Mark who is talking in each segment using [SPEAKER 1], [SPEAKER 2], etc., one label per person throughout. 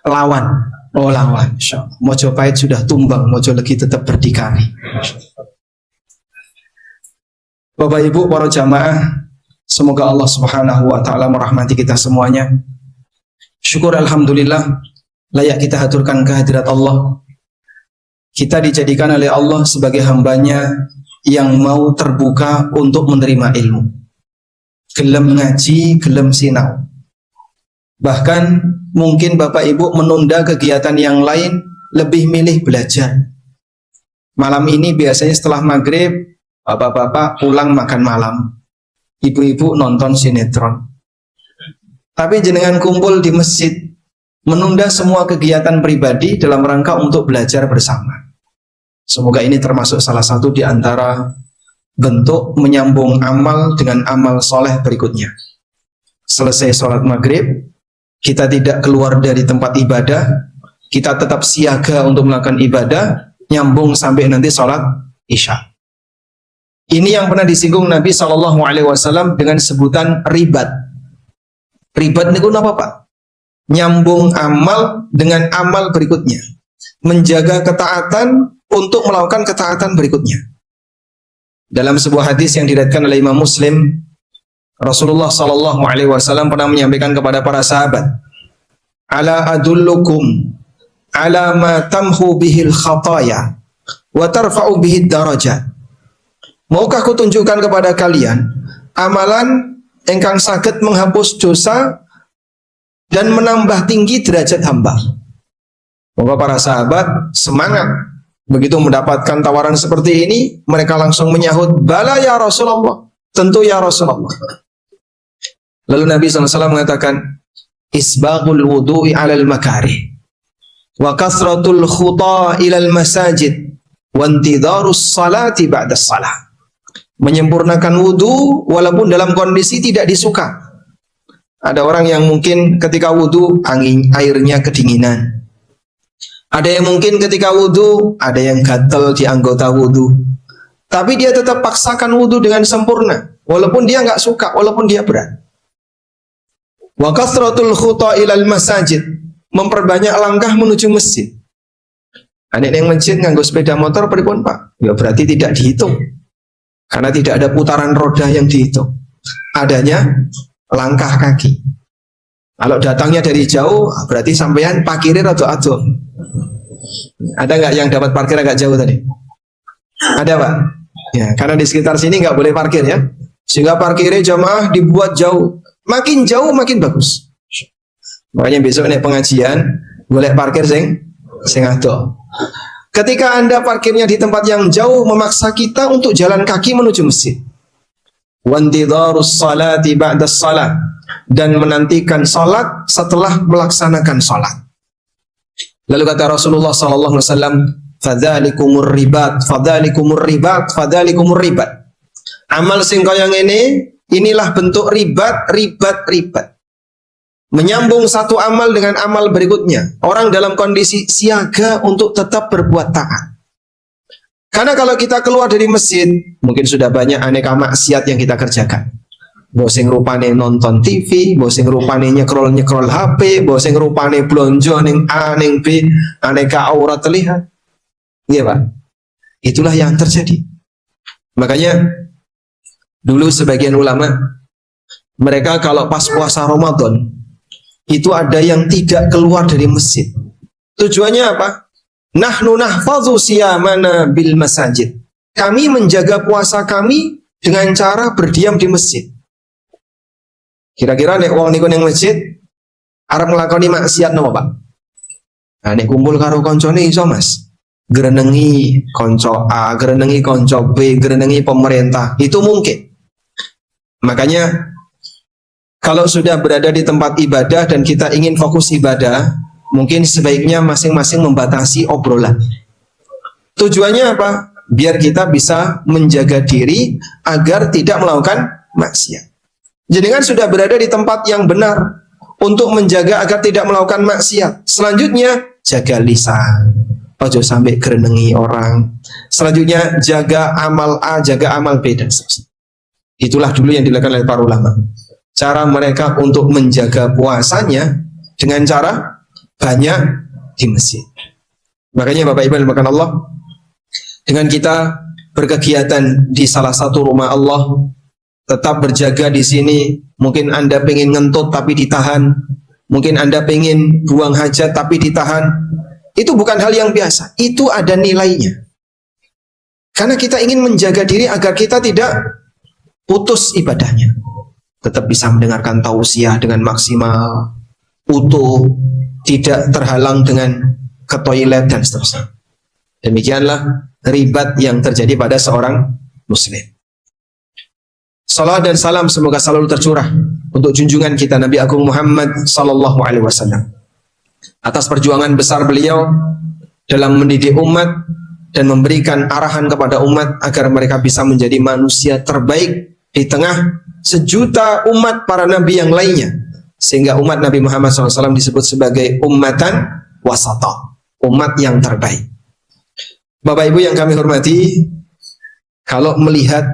[SPEAKER 1] lawan. Oh lawan, insyaallah. Mojo pahit sudah tumbang, mojo legi tetap berdikari. Bapak Ibu para jamaah, semoga Allah Subhanahu wa taala merahmati kita semuanya. Syukur alhamdulillah, layak kita haturkan kehadirat Allah. Kita dijadikan oleh Allah sebagai hambanya yang mau terbuka untuk menerima ilmu. Gelem ngaji, gelem sinau. Bahkan mungkin Bapak Ibu menunda kegiatan yang lain, lebih milih belajar. Malam ini biasanya setelah maghrib, bapak-bapak pulang makan malam, ibu-ibu nonton sinetron. Tapi jenengan kumpul di masjid, menunda semua kegiatan pribadi dalam rangka untuk belajar bersama. Semoga ini termasuk salah satu di antara bentuk menyambung amal dengan amal soleh berikutnya. Selesai sholat maghrib, kita tidak keluar dari tempat ibadah, kita tetap siaga untuk melakukan ibadah, nyambung sampai nanti sholat isya. Ini yang pernah disinggung Nabi SAW dengan sebutan ribat. Ribat itu apa Pak? Nyambung amal dengan amal berikutnya, menjaga ketaatan untuk melakukan ketaatan berikutnya. Dalam sebuah hadis yang diriwayatkan oleh Imam Muslim, Rasulullah SAW pernah menyampaikan kepada para sahabat, "Ala adullukum ala ma tamhu bihil khataya wa tarfa'u bihid darajat." Maukah aku tunjukkan kepada kalian amalan engkang saged menghapus dosa dan menambah tinggi derajat hamba. Maka para sahabat semangat. Begitu mendapatkan tawaran seperti ini, mereka langsung menyahut, "Bala ya Rasulullah." Tentu ya Rasulullah. Lalu Nabi SAW mengatakan, "Isbaghul wudu'i 'alal makarih wa kasratul khuta ilal masajid wa intidharus salati ba'da salah." Menyempurnakan wudu walaupun dalam kondisi tidak disuka. Ada orang yang mungkin ketika wudu airnya kedinginan. Ada yang mungkin ketika wudu ada yang gatal di anggota wudu. Tapi dia tetap paksakan wudu dengan sempurna walaupun dia nggak suka, walaupun dia berat. Wa kasratul khuta ilal masajid, memperbanyak langkah menuju masjid. Ada yang masjid nganggo sepeda motor pripun Pak? Ya berarti tidak dihitung. Karena tidak ada putaran roda yang dihitung. Adanya langkah kaki. Kalau datangnya dari jauh, berarti sampean parkirin atau ada nggak yang dapat parkir agak jauh tadi? Ada Pak? Ya, karena di sekitar sini nggak boleh parkir ya. Sehingga parkirnya jamaah dibuat jauh. Makin jauh makin bagus. Makanya besok naik pengajian, boleh parkir sing ado. Ketika Anda parkirnya di tempat yang jauh, memaksa kita untuk jalan kaki menuju masjid. Wantidharus salati ba'da salat, dan menantikan salat setelah melaksanakan salat. Lalu kata Rasulullah SAW, "Fadzalikumur ribat, fadzalikumur ribat, fadzalikumur ribat." Amal sing kaya ngene, inilah bentuk ribat. Menyambung satu amal dengan amal berikutnya. Orang dalam kondisi siaga untuk tetap berbuat taat. Karena kalau kita keluar dari masjid, mungkin sudah banyak aneka maksiat yang kita kerjakan. Bosing rupane nonton TV, bosing rupane nyekrol HP, bosing rupane blonjo ning A ning B, aneka aurat terlihat. Iya Pak. Itulah yang terjadi. Makanya dulu sebagian ulama, mereka kalau pas puasa Ramadan, itu ada yang tidak keluar dari masjid. Tujuannya apa? Nahnu nahfazu siyamana bil masajid. Kami menjaga puasa kami dengan cara berdiam di masjid. Kira-kira nek wong niku ning masjid arep nglakoni maksiat napa, Pak? Nah, nek kumpul karo koncone iso, Mas. Grenengi konco A, grenengi konco B, grenengi pemerintah. Itu mungkin. Makanya kalau sudah berada di tempat ibadah dan kita ingin fokus ibadah, mungkin sebaiknya masing-masing membatasi obrolan. Tujuannya apa? Biar kita bisa menjaga diri agar tidak melakukan maksiat. Jadi kan sudah berada di tempat yang benar untuk menjaga agar tidak melakukan maksiat. Selanjutnya, jaga lisan. Ojo sampai gerenengi orang. Selanjutnya, jaga amal A, jaga amal B, dan seterusnya. Itulah dulu yang dilakukan oleh para ulama. Cara mereka untuk menjaga puasanya dengan cara banyak di masjid. Makanya Bapak Ibu yang dimuliakan Allah, dengan kita berkegiatan di salah satu rumah Allah, tetap berjaga di sini. Mungkin Anda pengen ngentut tapi ditahan, mungkin Anda pengen buang hajat tapi ditahan. Itu bukan hal yang biasa, itu ada nilainya. Karena kita ingin menjaga diri agar kita tidak putus ibadahnya, tetap bisa mendengarkan tausiah dengan maksimal, utuh, tidak terhalang dengan ke toilet dan seterusnya. Demikianlah ribat yang terjadi pada seorang muslim. Salam dan salam semoga selalu tercurah untuk junjungan kita Nabi Agung Muhammad sallallahu alaihi wasallam, atas perjuangan besar beliau dalam mendidik umat dan memberikan arahan kepada umat agar mereka bisa menjadi manusia terbaik di tengah sejuta umat para nabi yang lainnya, sehingga umat Nabi Muhammad SAW disebut sebagai ummatan wasata, umat yang terbaik. Bapak Ibu yang kami hormati, kalau melihat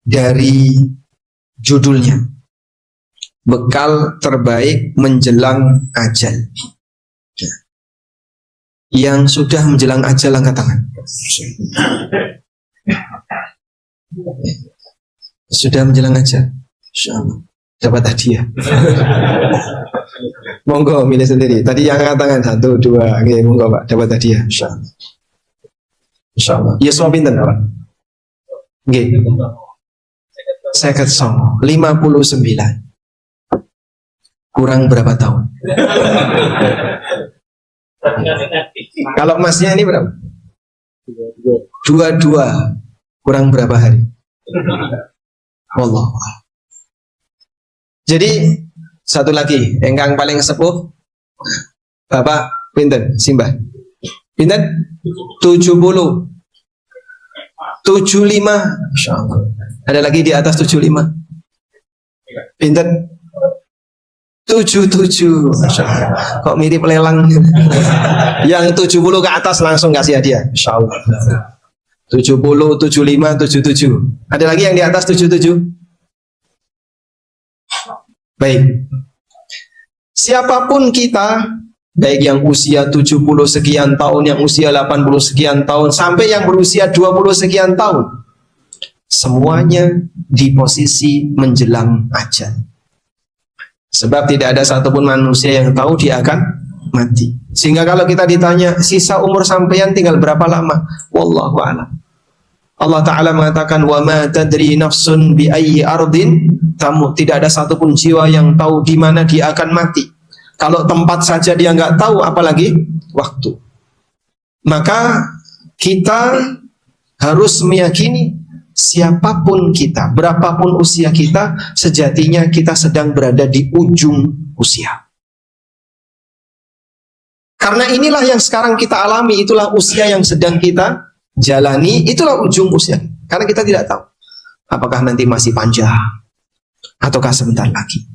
[SPEAKER 1] dari judulnya, bekal terbaik menjelang ajal. Yang sudah menjelang ajal angkat tangan. Sudah menjelang ajal, insyaallah dapat hadiah. Monggo milih sendiri. Tadi yang angkat tangan 1, 2, oke, monggo Pak, dapat hadiah insyaallah. Insyaallah. Ya semua pinten Pak? Nggih. Saya ketemu 59. Kurang berapa tahun? Kalau masnya ini berapa? 22. Kurang berapa hari? Allah. Jadi satu lagi, engkang paling sepuh Bapak pinten? Simbah. Pinten? 70. 75. Insyaallah. Ada lagi di atas 75. Pinten? 77. Kok mirip lelang. Yang 70 ke atas langsung kasih hadiah, insyaallah. 70, 75, 77. Ada lagi yang di atas 77? Baik. Siapapun kita, baik yang usia 70 sekian tahun, yang usia 80 sekian tahun, sampai yang berusia 20 sekian tahun, semuanya di posisi menjelang ajal. Sebab tidak ada satupun manusia yang tahu dia akan mati. Sehingga kalau kita ditanya sisa umur sampeyan tinggal berapa lama, wallahu a'lam. Allah Ta'ala mengatakan wa ma tadri nafsun bi ayyi ardin tamut. Tidak ada satupun jiwa yang tahu di mana dia akan mati. Kalau tempat saja dia nggak tahu, apalagi waktu. Maka kita harus meyakini siapapun kita, berapapun usia kita, sejatinya kita sedang berada di ujung usia. Karena inilah yang sekarang kita alami, itulah usia yang sedang kita jalani, itulah ujung usia. Karena kita tidak tahu apakah nanti masih panjang ataukah sebentar lagi.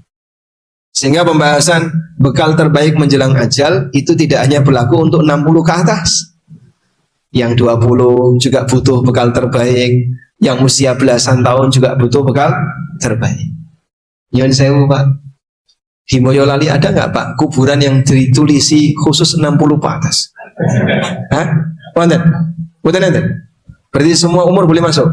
[SPEAKER 1] Sehingga pembahasan bekal terbaik menjelang ajal itu tidak hanya berlaku untuk 60 ke atas. Yang 20 juga butuh bekal terbaik, yang usia belasan tahun juga butuh bekal terbaik. Nyuwun sewu Pak, di Boyolali ada nggak Pak kuburan yang ditulisi khusus 60 ke atas? Hah? Wonten? Wonten? Berarti semua umur boleh masuk?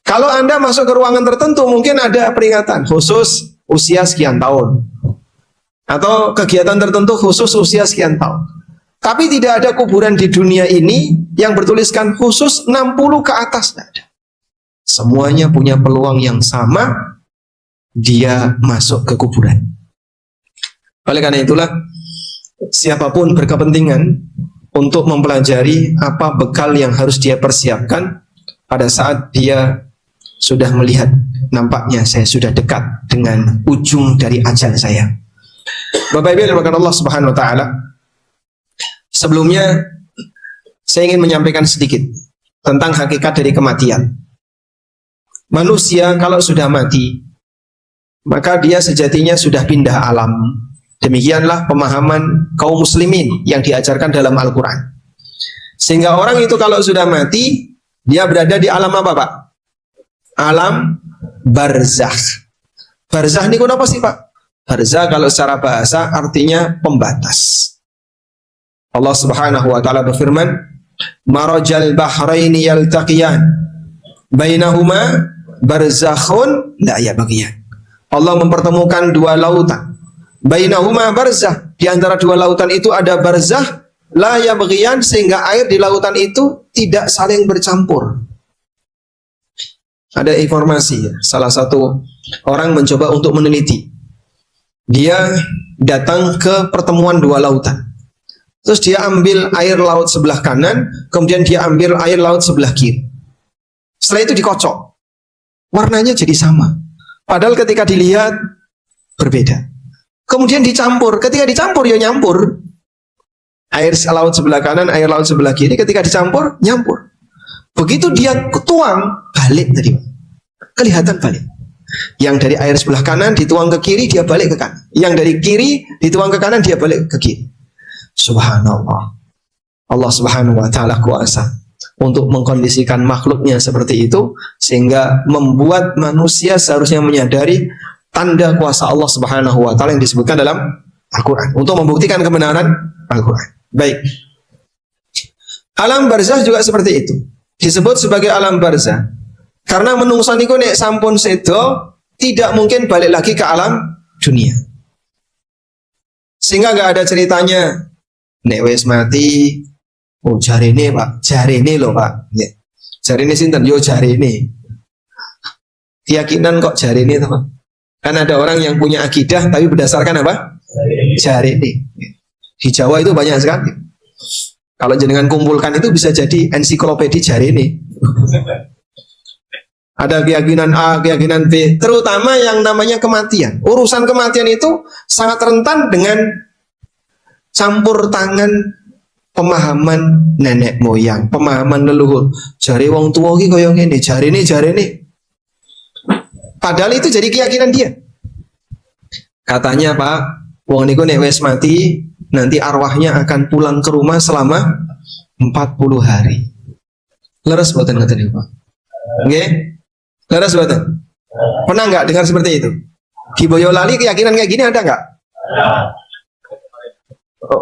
[SPEAKER 1] Kalau Anda masuk ke ruangan tertentu, mungkin ada peringatan khusus usia sekian tahun, atau kegiatan tertentu khusus usia sekian tahun. Tapi tidak ada kuburan di dunia ini yang bertuliskan khusus 60 ke atas. Tidak ada. Semuanya punya peluang yang sama, dia masuk ke kuburan. Oleh karena itulah, siapapun berkepentingan untuk mempelajari apa bekal yang harus dia persiapkan pada saat dia sudah melihat, nampaknya saya sudah dekat dengan ujung dari ajal saya. Bapak Ibu yang dimuliakan Allah Subhanahu wa taala, sebelumnya saya ingin menyampaikan sedikit tentang hakikat dari kematian. Manusia kalau sudah mati, maka dia sejatinya sudah pindah alam. Demikianlah pemahaman kaum muslimin yang diajarkan dalam Al-Quran. Sehingga orang itu kalau sudah mati, dia berada di alam apa Pak? Alam barzakh. Barzakh ini kenapa sih Pak? Barzah kalau secara bahasa artinya pembatas. Allah Subhanahu wa taala berfirman, "Marajal bahraini yaltaqiyan, bainahuma barzakhun la yabghiyan." Allah mempertemukan dua lautan. Bainahuma barzah, di antara dua lautan itu ada barzah, la yabghiyan, sehingga air di lautan itu tidak saling bercampur. Ada informasi, salah satu orang mencoba untuk meneliti. Dia datang ke pertemuan dua lautan. Terus dia ambil air laut sebelah kanan, kemudian dia ambil air laut sebelah kiri. Setelah itu dikocok. Warnanya jadi sama. Padahal ketika dilihat berbeda. Kemudian dicampur. Ketika dicampur ya nyampur. Air laut sebelah kanan, air laut sebelah kiri, ketika dicampur, nyampur. Begitu dia tuang, balik tadi. Kelihatan balik. Yang dari air sebelah kanan dituang ke kiri, dia balik ke kanan. Yang dari kiri dituang ke kanan, dia balik ke kiri. Subhanallah. Allah Subhanahu wa taala kuasa untuk mengkondisikan makhluknya seperti itu, sehingga membuat manusia seharusnya menyadari tanda kuasa Allah Subhanahu wa taala yang disebutkan dalam Al-Qur'an untuk membuktikan kebenaran Al-Qur'an. Baik. Alam barzah juga seperti itu. Disebut sebagai alam barzah karena menungso niku nek sampun sedo tidak mungkin balik lagi ke alam dunia. Sehingga enggak ada ceritanya nek wis mati, oh jarene Pak, jarene lho Pak. Ya. Jarene sinten? Yo jarene. Keyakinan kok jarene to Pak? Kan ada orang yang punya akidah tapi berdasarkan apa? Jarene. Di Jawa itu banyak sekali. Kalau jenengan kumpulkan itu bisa jadi ensiklopedi jarene. Ada keyakinan A, keyakinan B, terutama yang namanya kematian. Urusan kematian itu sangat rentan dengan campur tangan pemahaman nenek moyang, pemahaman leluhur. Jare wong tua iki kaya ngene, jarene. Padahal itu jadi keyakinan dia. Katanya Pak, wong niku nek wis mati, nanti arwahnya akan pulang ke rumah selama 40 hari. Leres boten ngoten niku Pak? Nggih? Leres boten? Pernah enggak dengar seperti itu? Di Boyolali keyakinan kayak gini ada enggak?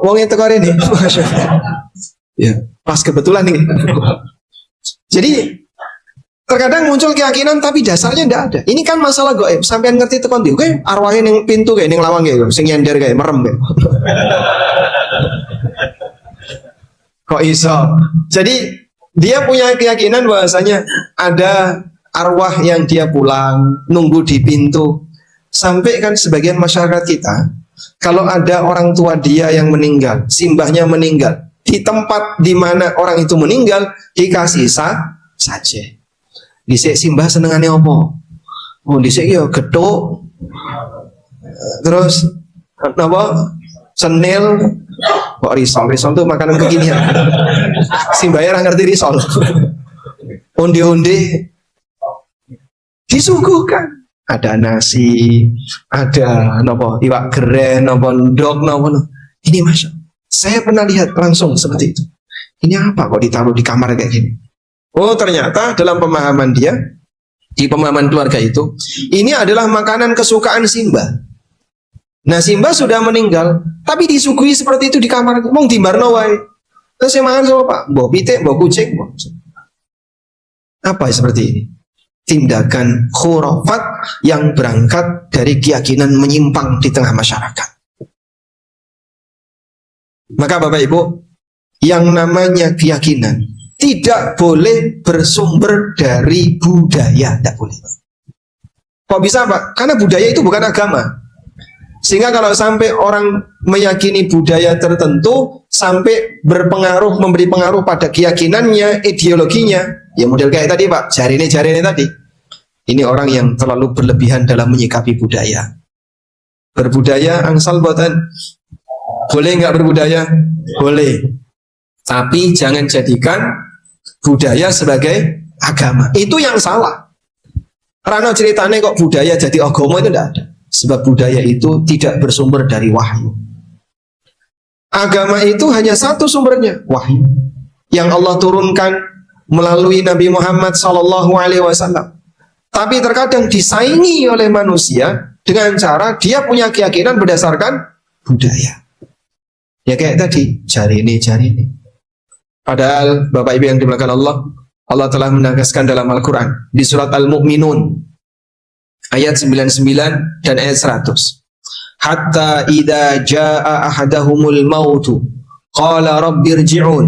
[SPEAKER 1] Wong itu kore nih. Ya, pas kebetulan nih. Jadi terkadang muncul keyakinan tapi dasarnya enggak ada. Ini kan masalah gaib. Sampean ngerti tekan ndi? Oke, arwahe ning pintu kayak ning lawang kayak sing nyender kayak merem kayak. Kok iso? Jadi dia punya keyakinan bahwasanya ada arwah yang dia pulang nunggu di pintu. Sampai kan sebagian masyarakat kita, kalau ada orang tua dia yang meninggal, simbahnya meninggal, di tempat di mana orang itu meninggal dikasih saja. Dhisik simbah senengane apa? Oh dhisik ya gethuk. Terus apa? Senil. Kok risol tuh makanan kekinian. Simbah ora ngerti risol. Onde-onde disuguhkan. Ada nasi, ada nopo iwak geren, nopo ndok, nopo. Ini Masya, saya pernah lihat langsung seperti itu. Ini apa kok ditaruh di kamar kayak gini? Oh ternyata dalam pemahaman dia, di pemahaman keluarga itu, ini adalah makanan kesukaan Simbah. Nah Simbah sudah meninggal, tapi disuguhi seperti itu di kamar. Mong dimbarno wae. Terus saya makan sama Pak, bawa pitik, bawa kucing. Apa seperti ini? Tindakan khurafat yang berangkat dari keyakinan menyimpang di tengah masyarakat. Maka Bapak Ibu, yang namanya keyakinan tidak boleh bersumber dari budaya, tidak boleh. Kok bisa Pak? Karena budaya itu bukan agama. Sehingga kalau sampai orang meyakini budaya tertentu sampai berpengaruh, memberi pengaruh pada keyakinannya, ideologinya, ya model kayak tadi Pak, jarine tadi. Ini orang yang terlalu berlebihan dalam menyikapi budaya. Berbudaya angsal boten. Boleh nggak berbudaya? Boleh. Tapi jangan jadikan budaya sebagai agama. Itu yang salah. Karena ceritanya kok budaya jadi agama itu tidak ada. Sebab budaya itu tidak bersumber dari wahyu. Agama itu hanya satu sumbernya, wahyu. Yang Allah turunkan melalui Nabi Muhammad SAW. Tapi terkadang disaingi oleh manusia dengan cara dia punya keyakinan berdasarkan budaya. Ya kayak tadi, jari ini. Padahal Bapak Ibu yang dimuliakan Allah, Allah telah menegaskan dalam Al-Quran di surat Al-Mu'minun ayat 99 dan ayat 100. Hatta idza jaa ahadahumul mautu qala rabbirji'un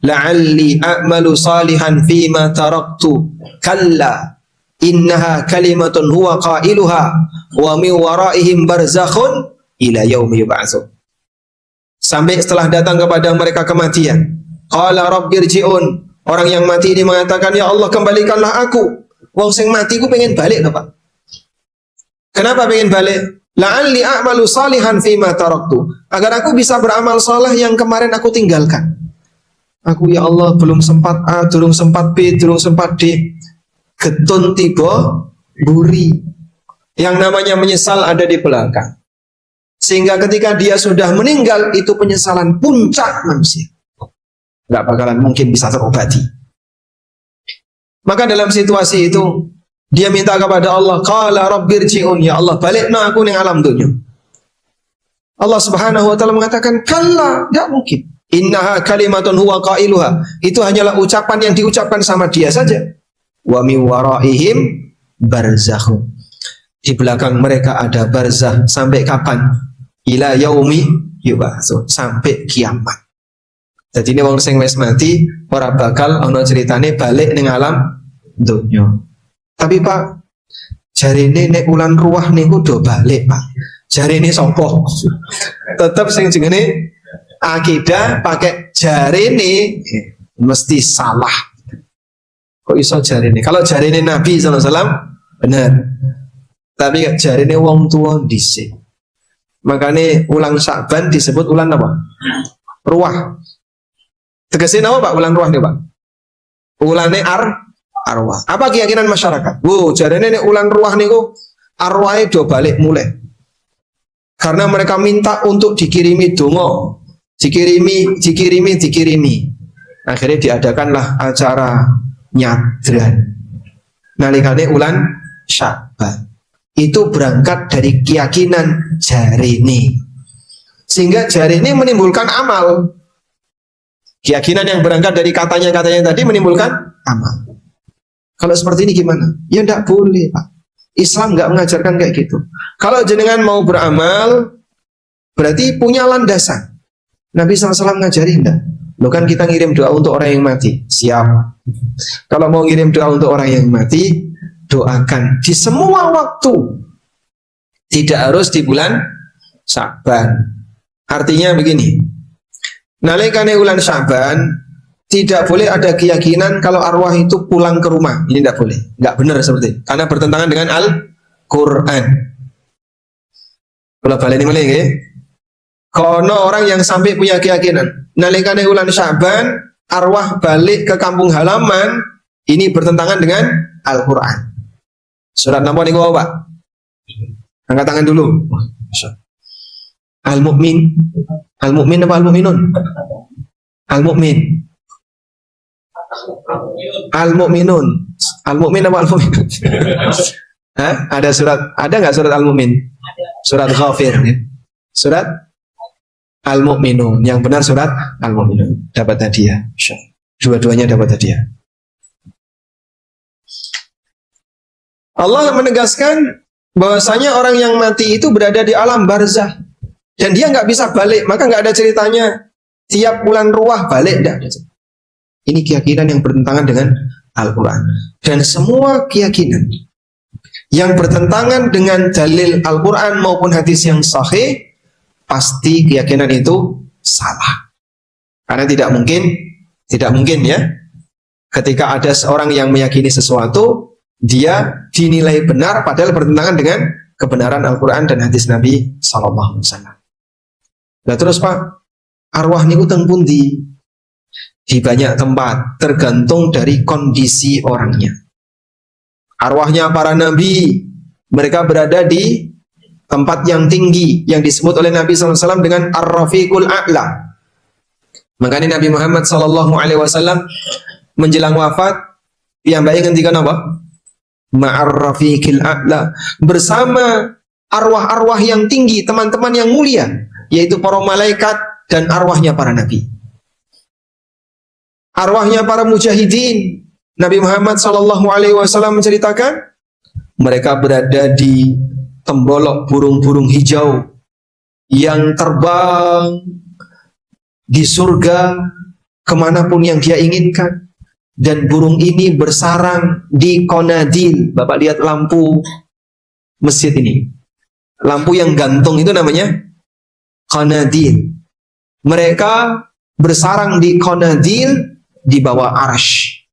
[SPEAKER 1] la'alli a'malu salihan fima taraktu kalla innaha kalimatun huwa qailuha wa min waraihim barzakhun ila yaumi yub'atsun. Sampai setelah datang kepada mereka kematian, qala rabbirji'un, orang yang mati ini mengatakan, ya Allah kembalikanlah aku. Wong sing mati ku pengen balik to, Pak. Kenapa pengen balik? La'alli a'malu salihan fima taraktu, agar aku bisa beramal saleh yang kemarin aku tinggalkan. Aku ya Allah belum sempat A, durung sempat B, durung sempat D. Getun tiba buri. Yang namanya menyesal ada di belakang. Sehingga ketika dia sudah meninggal, itu penyesalan puncak manusia. Gak bakalan mungkin bisa terobati. Maka dalam situasi itu, dia minta kepada Allah, qala rabbirji'un, ya Allah balikna aku ning alam dunya. Allah Subhanahu wa taala mengatakan, kalla, enggak mungkin. Innaha kalimatun huwa qailuha. Itu hanyalah ucapan yang diucapkan sama dia saja. Wa min waraihim barzakhun. Di belakang mereka ada barzah sampai kapan? Ila yaumi yub'atsun, sampai kiamat. Jadi ini wong sing wis mati ora bakal ana ceritane balik ning alam dunya. Tapi Pak, jarine nek ulan ruwah niku do balik, Pak. Jarine sapa? Tetep sing jenenge akidah pakai jarine mesti salah. Kok iso jarine? Kalau jarine Nabi sallallahu alaihi wasallam benar. Tapi jarine wong tua dhisik. Makanya ulang Sya'ban disebut ulan apa? Ruwah. Tegasin apa Pak ulan ruwah nih Pak? Ulane arwah. Apa keyakinan masyarakat? Jarene nek ulan ruwah niku arwahe do balik mulai. Karena mereka minta untuk dikirimi donga, dikirimi. Akhirnya diadakanlah acara nyadran. Nalikane ulan Sya'ban. Itu berangkat dari keyakinan jarene. Sehingga jarene menimbulkan amal. Keyakinan yang berangkat dari katanya tadi menimbulkan amal. Kalau seperti ini gimana? Ya enggak boleh, Pak. Islam enggak mengajarkan kayak gitu. Kalau jenengan mau beramal, berarti punya landasan. Nabi SAW ngajari enggak? Loh kan kita ngirim doa untuk orang yang mati. Siap. Kalau mau ngirim doa untuk orang yang mati, doakan di semua waktu. Tidak harus di bulan Sya'ban. Artinya begini. Nalikane bulan Sya'ban, tidak boleh ada keyakinan kalau arwah itu pulang ke rumah. Ini tidak boleh. Tidak benar seperti itu. Karena bertentangan dengan Al-Quran. Kalau balik ini mulai ya. Kono orang yang sampai punya keyakinan nalikane bulan Sya'ban, arwah balik ke kampung halaman, ini bertentangan dengan Al-Quran. Surat apa nih Pak? Angkat tangan dulu. Al-Mu'min. Al-Mu'min apa Al-Mu'minun? Al-Mu'min. Al-Mu'minun. Al-Mu'min apa Al-Mu'minun? Hah? Ada nggak surat Al-Mu'min? Surat Ghafir. Ya? Surat Al-Mu'minun. Yang benar surat Al-Mu'minun. Dapat hadiah. Dua-duanya dapat hadiah. Allah menegaskan bahwasanya orang yang mati itu berada di alam barzah dan dia nggak bisa balik, maka nggak ada ceritanya tiap bulan ruwah balik, tidak ada. Ini keyakinan yang bertentangan dengan Al-Quran. Dan semua keyakinan yang bertentangan dengan dalil Al-Quran maupun hadis yang sahih, pasti keyakinan itu salah. Karena tidak mungkin ya, ketika ada seorang yang meyakini sesuatu, dia dinilai benar padahal bertentangan dengan kebenaran Al-Quran dan hadis Nabi SAW. Nah terus Pak, arwah niku teng pundi? Di banyak tempat, tergantung dari kondisi orangnya. Arwahnya para nabi, mereka berada di tempat yang tinggi yang disebut oleh Nabi SAW dengan Ar-Rafiqul A'la. Makanya Nabi Muhammad SAW menjelang wafat, yang baik ngendikan apa? Ma'ar-Rafiqil A'la, bersama arwah-arwah yang tinggi, teman-teman yang mulia, yaitu para malaikat dan arwahnya para nabi. Arwahnya para mujahidin. Nabi Muhammad SAW menceritakan mereka berada di tembolok burung-burung hijau yang terbang di surga kemanapun yang dia inginkan. Dan burung ini bersarang di konadil. Bapak lihat lampu masjid ini. Lampu yang gantung itu namanya konadil. Mereka bersarang di konadil di bawah arsy.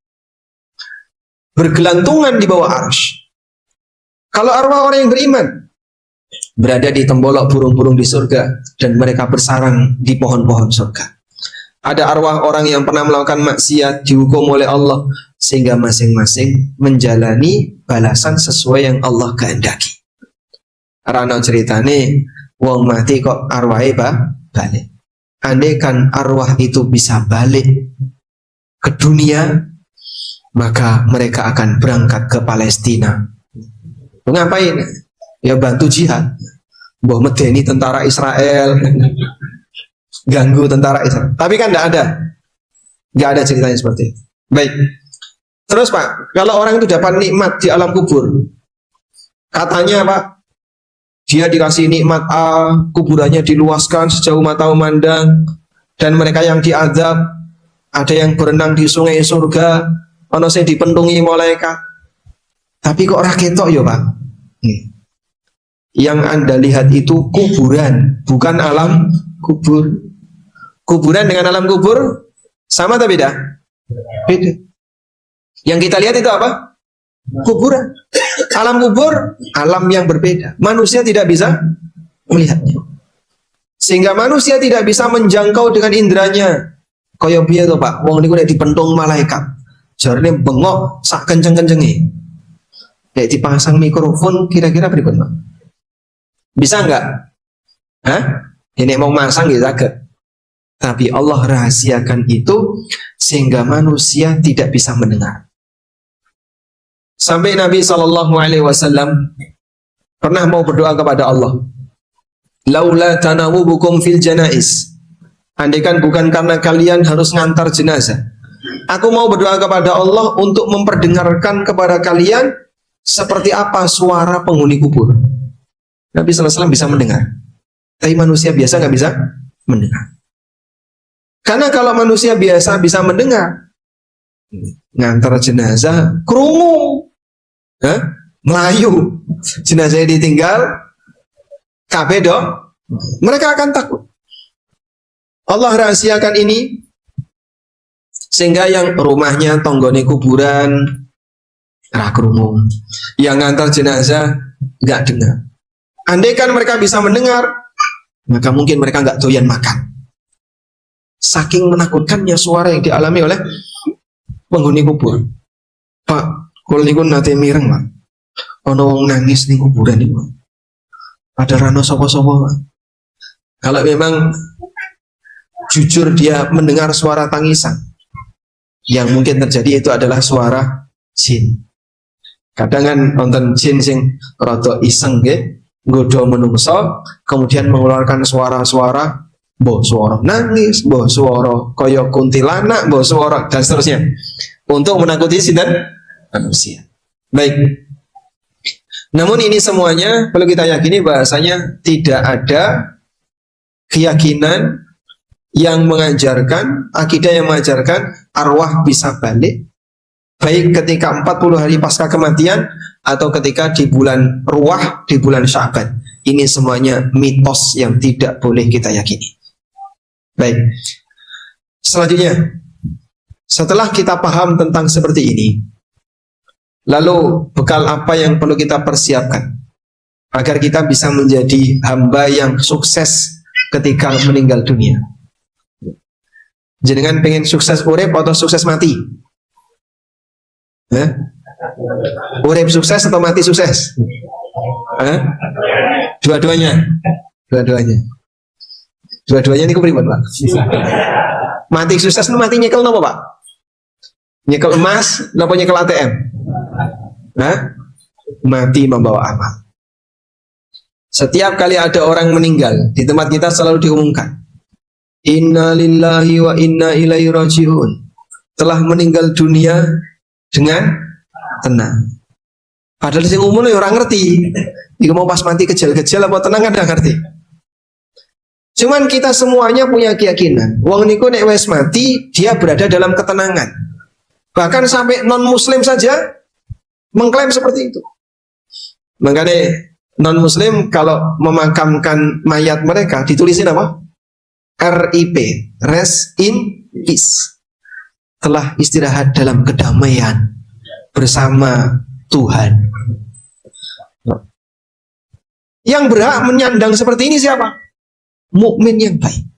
[SPEAKER 1] Bergelantungan di bawah arsy. Kalau arwah orang yang beriman berada di tembolok burung-burung di surga dan mereka bersarang di pohon-pohon surga. Ada arwah orang yang pernah melakukan maksiat dihukum oleh Allah sehingga masing-masing menjalani balasan sesuai yang Allah kehendaki. Rano ceritane wong mati kok arwahe balik. Andai kan arwah itu bisa balik ke dunia, maka mereka akan berangkat ke Palestina. Ngapain? Ya bantu jihad. Mbah medeni tentara Israel, ganggu tentara Israel. Tapi kan nggak ada ceritanya seperti itu. Baik. Terus Pak, kalau orang itu dapat nikmat di alam kubur, katanya Pak, dia dikasih nikmat A, kuburannya diluaskan sejauh mata memandang, dan mereka yang diazab, ada yang berenang di sungai surga, ono sing dipentungi malaikat. Tapi kok ora ketok ya Pak? Yang Anda lihat itu kuburan, bukan alam kubur. Kuburan dengan alam kubur sama atau beda? Beda. Yang kita lihat itu apa? Kuburan. Alam kubur, alam yang berbeda. Manusia tidak bisa melihatnya. Sehingga manusia tidak bisa menjangkau dengan indranya. Kaya piye to, Pak? Wong niku nek dipentung malaikat. Jarane bengok sak kenceng-kencenge. Nek dipasang mikrofon kira-kira pripun, Pak? Bisa enggak? Hah? Ini mau masang ya saged. Tapi Allah rahasiakan itu sehingga manusia tidak bisa mendengar. Sampai Nabi SAW pernah mau berdoa kepada Allah. Laula tanawubukum fil janais. Andaikan bukan karena kalian harus ngantar jenazah, aku mau berdoa kepada Allah untuk memperdengarkan kepada kalian seperti apa suara penghuni kubur. Nabi SAW bisa mendengar, tapi manusia biasa nggak bisa mendengar. Karena kalau manusia biasa bisa mendengar, ngantar jenazah, krungu, melayu, jenazahnya ditinggal, kabeh dong, mereka akan takut. Allah rahasiakan ini sehingga yang rumahnya tonggone kuburan ra krungu, yang ngantar jenazah nggak dengar. Andaikan mereka bisa mendengar, maka mungkin mereka nggak doyan makan. Saking menakutkannya suara yang dialami oleh penghuni kubur. Pak, kalau niku nate mireng, Pak. Ono wong nangis ning kuburan niku. Ada rano sapa-sapa, Pak. Kalau memang jujur dia mendengar suara tangisan, yang mungkin terjadi itu adalah suara jin. Kadang kan nonton jin sing rada iseng nggih, nggodha menungso, kemudian mengeluarkan suara-suara, mbah suara nangis, mbah suara kaya kuntilanak, mbah suara dan seterusnya, untuk menakuti sinten manusia. Baik. Namun ini semuanya perlu kita yakini bahasanya tidak ada keyakinan yang mengajarkan, akidah yang mengajarkan arwah bisa balik, baik ketika 40 hari pasca kematian atau ketika di bulan Ruwah, di bulan Sya'ban. Ini semuanya mitos yang tidak boleh kita yakini. Baik. Selanjutnya, setelah kita paham tentang seperti ini, lalu bekal apa yang perlu kita persiapkan agar kita bisa menjadi hamba yang sukses ketika meninggal dunia? Jenengan pengen sukses urip atau sukses mati? Urip sukses atau mati sukses? Dua-duanya. Dua-duanya ini kepribadian, Pak. Mati sukses itu mati nyekel nopo, Pak? Nyekel emas, nopo nyekel ATM? Mati membawa amal. Setiap kali ada orang meninggal, di tempat kita selalu diumumkan, Inna lillahi wa inna ilaihi raji'un. Telah meninggal dunia dengan tenang. Padahal sing umumnya orang ngerti. Jika mau pas mati kejel-kejel apa tenang ada ngerti. Cuman kita semuanya punya keyakinan, wong niku nek wis mati dia berada dalam ketenangan. Bahkan sampai non muslim saja mengklaim seperti itu. Makanya non muslim kalau memakamkan mayat mereka ditulisin apa? RIP, rest in peace. Telah istirahat dalam kedamaian bersama Tuhan. Yang berhak menyandang seperti ini siapa? Mukmin yang baik.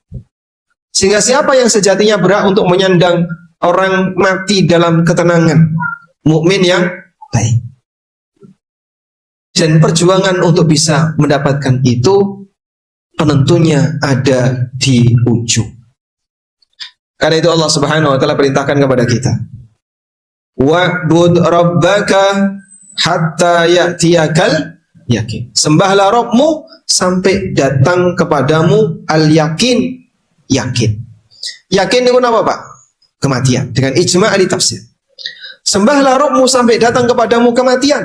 [SPEAKER 1] Sehingga siapa yang sejatinya berhak untuk menyandang orang mati dalam ketenangan? Mukmin yang baik. Dan perjuangan untuk bisa mendapatkan itu penentunya ada di ujung. Karena itu Allah Subhanahu wa taala perintahkan kepada kita, wa'bud rabbaka hatta ya'tiyakal yakin. Sembahlah Rabbmu sampai datang kepadamu al-yakin, yakin. Yakin itu apa, Pak? Kematian. Dengan ijma' ahli tafsir. Sembahlah Rabbmu sampai datang kepadamu kematian.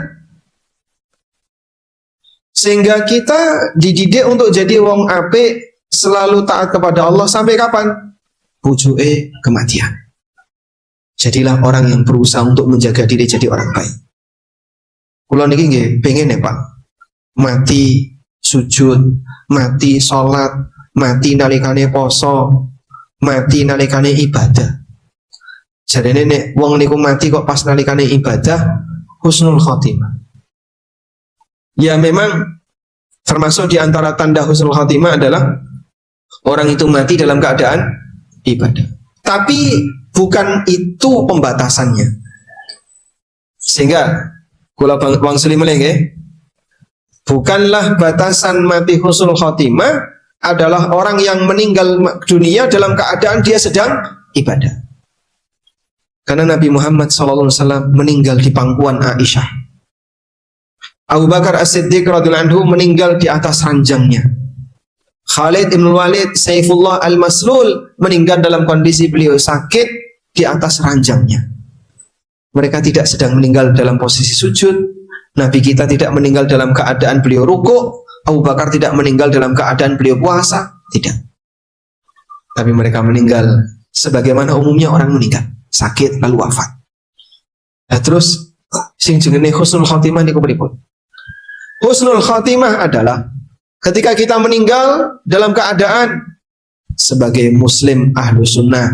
[SPEAKER 1] Sehingga kita dididik untuk jadi wong apik, selalu taat kepada Allah sampai kapan? Pujuke kematian. Jadilah orang yang berusaha untuk menjaga diri jadi orang baik. Kula niki nggih pengen ya, Pak, mati sujud, mati sholat, mati nalikane poso, mati nalikane ibadah. Jadi nek wong niku mati kok pas nalikane ibadah, husnul khotimah. Ya memang termasuk di antara tanda husnul khotimah adalah orang itu mati dalam keadaan ibadah. Tapi bukan itu pembatasannya. Sehingga kula bang Suliman nggih, bukanlah batasan mati husnul khotimah adalah orang yang meninggal dunia dalam keadaan dia sedang ibadah. Karena Nabi Muhammad SAW meninggal di pangkuan Aisyah. Abu Bakar As-Siddiq radhiyallahu anhu meninggal di atas ranjangnya. Khalid ibn Walid Saifullah Al-Maslul meninggal dalam kondisi beliau sakit di atas ranjangnya. Mereka tidak sedang meninggal dalam posisi sujud. Nabi kita tidak meninggal dalam keadaan beliau rukuk. Abu Bakar tidak meninggal dalam keadaan beliau puasa. Tidak. Tapi mereka meninggal sebagaimana umumnya orang meninggal, sakit lalu wafat. Nah, terus sing jenenge husnul khotimah niku pripun? Husnul khotimah adalah ketika kita meninggal dalam keadaan sebagai muslim ahlu sunnah.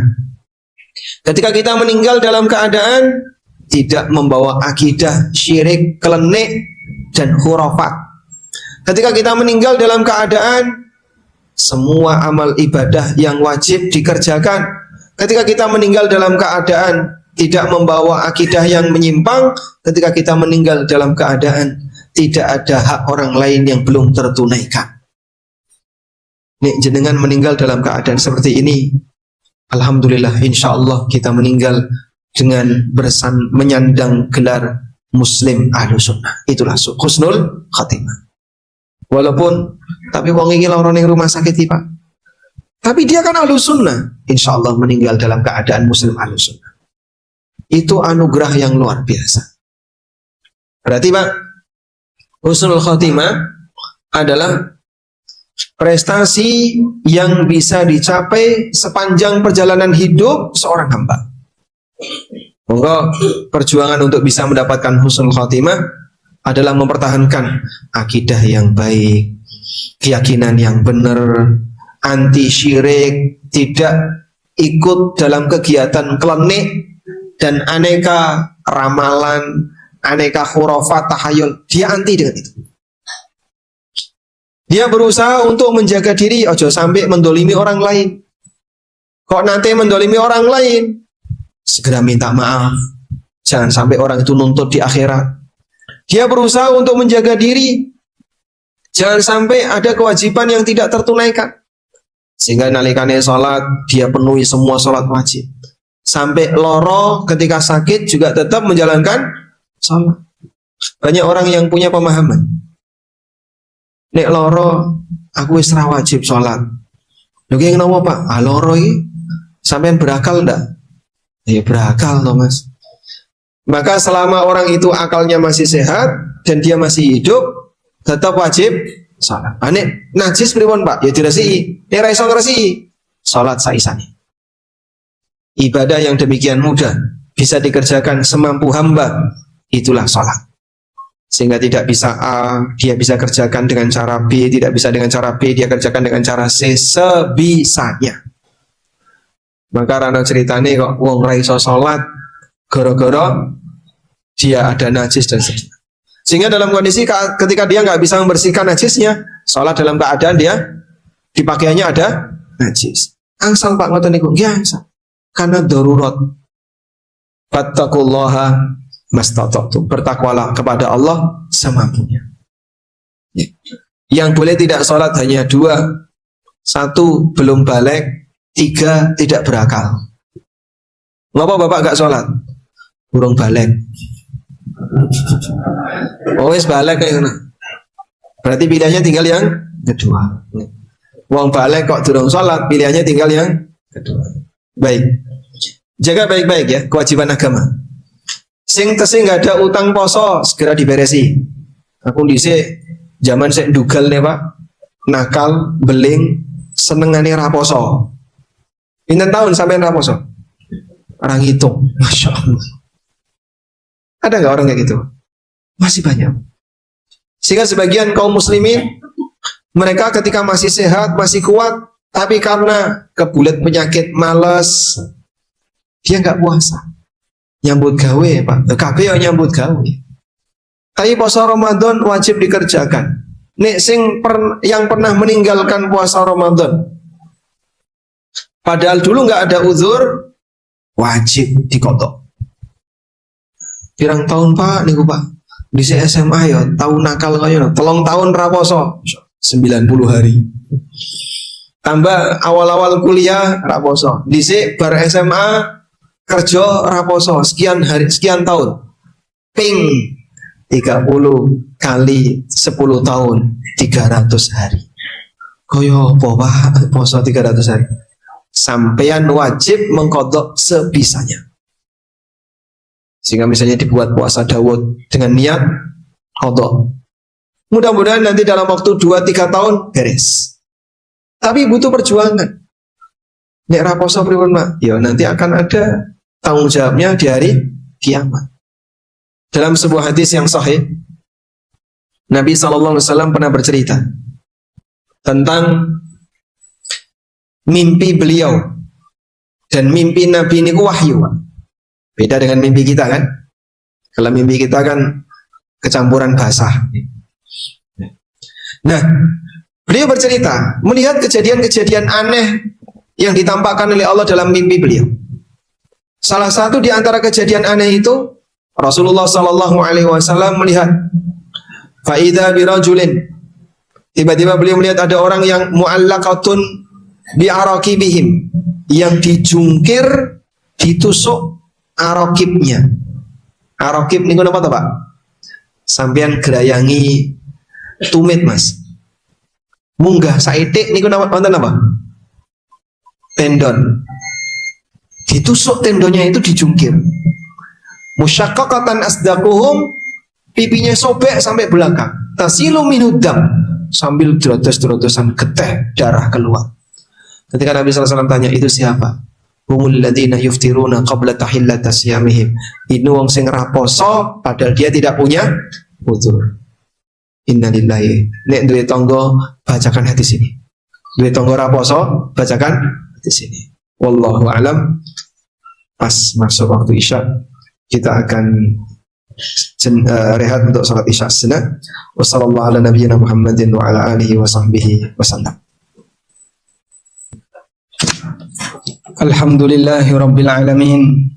[SPEAKER 1] Ketika kita meninggal dalam keadaan tidak membawa akidah syirik, kelenik, dan khurafat. Ketika kita meninggal dalam keadaan semua amal ibadah yang wajib dikerjakan. Ketika kita meninggal dalam keadaan tidak membawa akidah yang menyimpang. Ketika kita meninggal dalam keadaan tidak ada hak orang lain yang belum tertunaikan. Nek jenengan meninggal dalam keadaan seperti ini, alhamdulillah, insya Allah kita meninggal dengan menyandang gelar muslim ahlu sunnah. Itulah husnul khatimah. Walaupun tapi wong iki lara ning rumah sakit iki, Pak. Tapi dia kan ahlu sunnah, insya Allah meninggal dalam keadaan muslim ahlu sunnah. Itu anugerah yang luar biasa. Berarti, Pak, husnul khatimah adalah prestasi yang bisa dicapai sepanjang perjalanan hidup seorang hamba. Monggo perjuangan untuk bisa mendapatkan husnul khatimah adalah mempertahankan akidah yang baik, keyakinan yang benar, anti syirik, tidak ikut dalam kegiatan klenik dan aneka ramalan, aneka khurafat, tahayul. Dia anti dengan itu. Dia berusaha untuk menjaga diri, ojo sampai mendolimi orang lain. Kok nanti mendolimi orang lain, segera minta maaf. Jangan sampai orang itu nuntut di akhirat. Dia berusaha untuk menjaga diri, jangan sampai ada kewajiban yang tidak tertunaikan. Sehingga nalikane sholat, dia penuhi semua sholat wajib. Sampai loro ketika sakit juga tetap menjalankan sholat. Banyak orang yang punya pemahaman, nek loro aku wis ra wajib sholat. Lho ki kenapa Pak? Ah loro iki sampean berakal ndak? Ya berakal toh Mas. Maka selama orang itu akalnya masih sehat dan dia masih hidup, tetap wajib sholat. Nek najis pripun Pak? Ya diresiki. Nek ra iso ngresiki, sholat saisane. Ibadah yang demikian mudah bisa dikerjakan semampu hamba, itulah sholat. Sehingga tidak bisa A, dia bisa kerjakan dengan cara B, tidak bisa dengan cara B, dia kerjakan dengan cara C, sebisanya. Maka rana ceritanya kok wong ra iso sholat gara-gara dia ada najis dan sebagainya. Sehingga dalam kondisi ketika dia nggak bisa membersihkan najisnya, sholat dalam keadaan dia di pakaiannya ada najis. Angsal Pak ngoten niku, nggih angsal. Karena darurat. Fattaqullaha mastata'tum. Bertakwalah kepada Allah semampunya. Yang boleh tidak sholat hanya dua. Satu, belum balik. Tiga, tidak berakal. Ngapa Bapak gak sholat? Burung balik. Oh wis balik kayak gini. Berarti pilihannya tinggal yang kedua. Wong balik kok durung sholat, pilihannya tinggal yang kedua. Baik. Jaga baik-baik ya kewajiban agama. Sing tesih nggak ada utang poso segera diberesi. Aku dhisik zaman sik ndugal nih Pak, nakal, beling, senengane ra poso. Pinten tahun sampean ra poso? Orang hitung, masya Allah. Ada nggak orang kayak gitu? Masih banyak. Sehingga sebagian kaum muslimin mereka ketika masih sehat, masih kuat, tapi karena kebulet penyakit, malas, dia nggak puasa. Nyambut gawe Pak, kabeh yo nyambut gawe. Tapi puasa Ramadan wajib dikerjakan. Nek yang pernah meninggalkan puasa Ramadan, padahal dulu nggak ada uzur, wajib dikodok. Pirang tahun Pak niku Pak, di SMA ya tahun nakal kaya 3 tahun ra poso, 90 hari. Tambah awal-awal kuliah ra poso. Dhisik bar SMA kerja raposo sekian hari, sekian tahun. Ping 30 kali 10 tahun 300 hari. Koyo apa Pak poso 300 hari? Sampeyan wajib mengkodok sebisanya. Sehingga misalnya dibuat puasa Daud dengan niat kodok. Mudah-mudahan nanti dalam waktu 2-3 tahun beres. Tapi butuh perjuangan. Nek raposo pripun Pak? Ya nanti akan ada tanggung jawabnya di hari kiamat. Dalam sebuah hadis yang sahih, Nabi SAW pernah bercerita tentang mimpi beliau. Dan mimpi Nabi ini wahyu. Beda dengan mimpi kita kan? Kalau mimpi kita kan kecampuran basah. Nah, beliau bercerita melihat kejadian-kejadian aneh yang ditampakkan oleh Allah dalam mimpi beliau. Salah satu di antara kejadian aneh itu Rasulullah Sallallahu Alaihi Wasallam melihat faida birajulin. Tiba-tiba beliau melihat ada orang yang muallaqatun bi'araqibihim, yang dijungkir, ditusuk araqibnya. Araqib niku napa to Pak? Sampean gerayangi tumit Mas. Munggah saithik niku wonten apa? Tendon. Ditusuk tendonnya itu dijungkir. Musyaqqaqatan asdaquhum, pipinya sobek sampai belakang. Tasilu minudam, sambil drotos-drotosan geteh darah keluar. Ketika Nabi SAW tanya, itu siapa? Humul ladzina yuftiruna qabla tahillata siyamihim. Ini wong sing raposo padahal dia tidak punya uzur. Innalillahi. Nek duwe tangga bacakan hadis ini. Duwe tangga raposo bacakan hadis ini. Wallahu a'lam. Pas masuk waktu Isya kita akan rehat untuk salat Isya sunat. Wassallallahu ala nabiyyina Muhammadin wa ala alihi wa sahbihi wasallam. Alhamdulillahi rabbil alamin,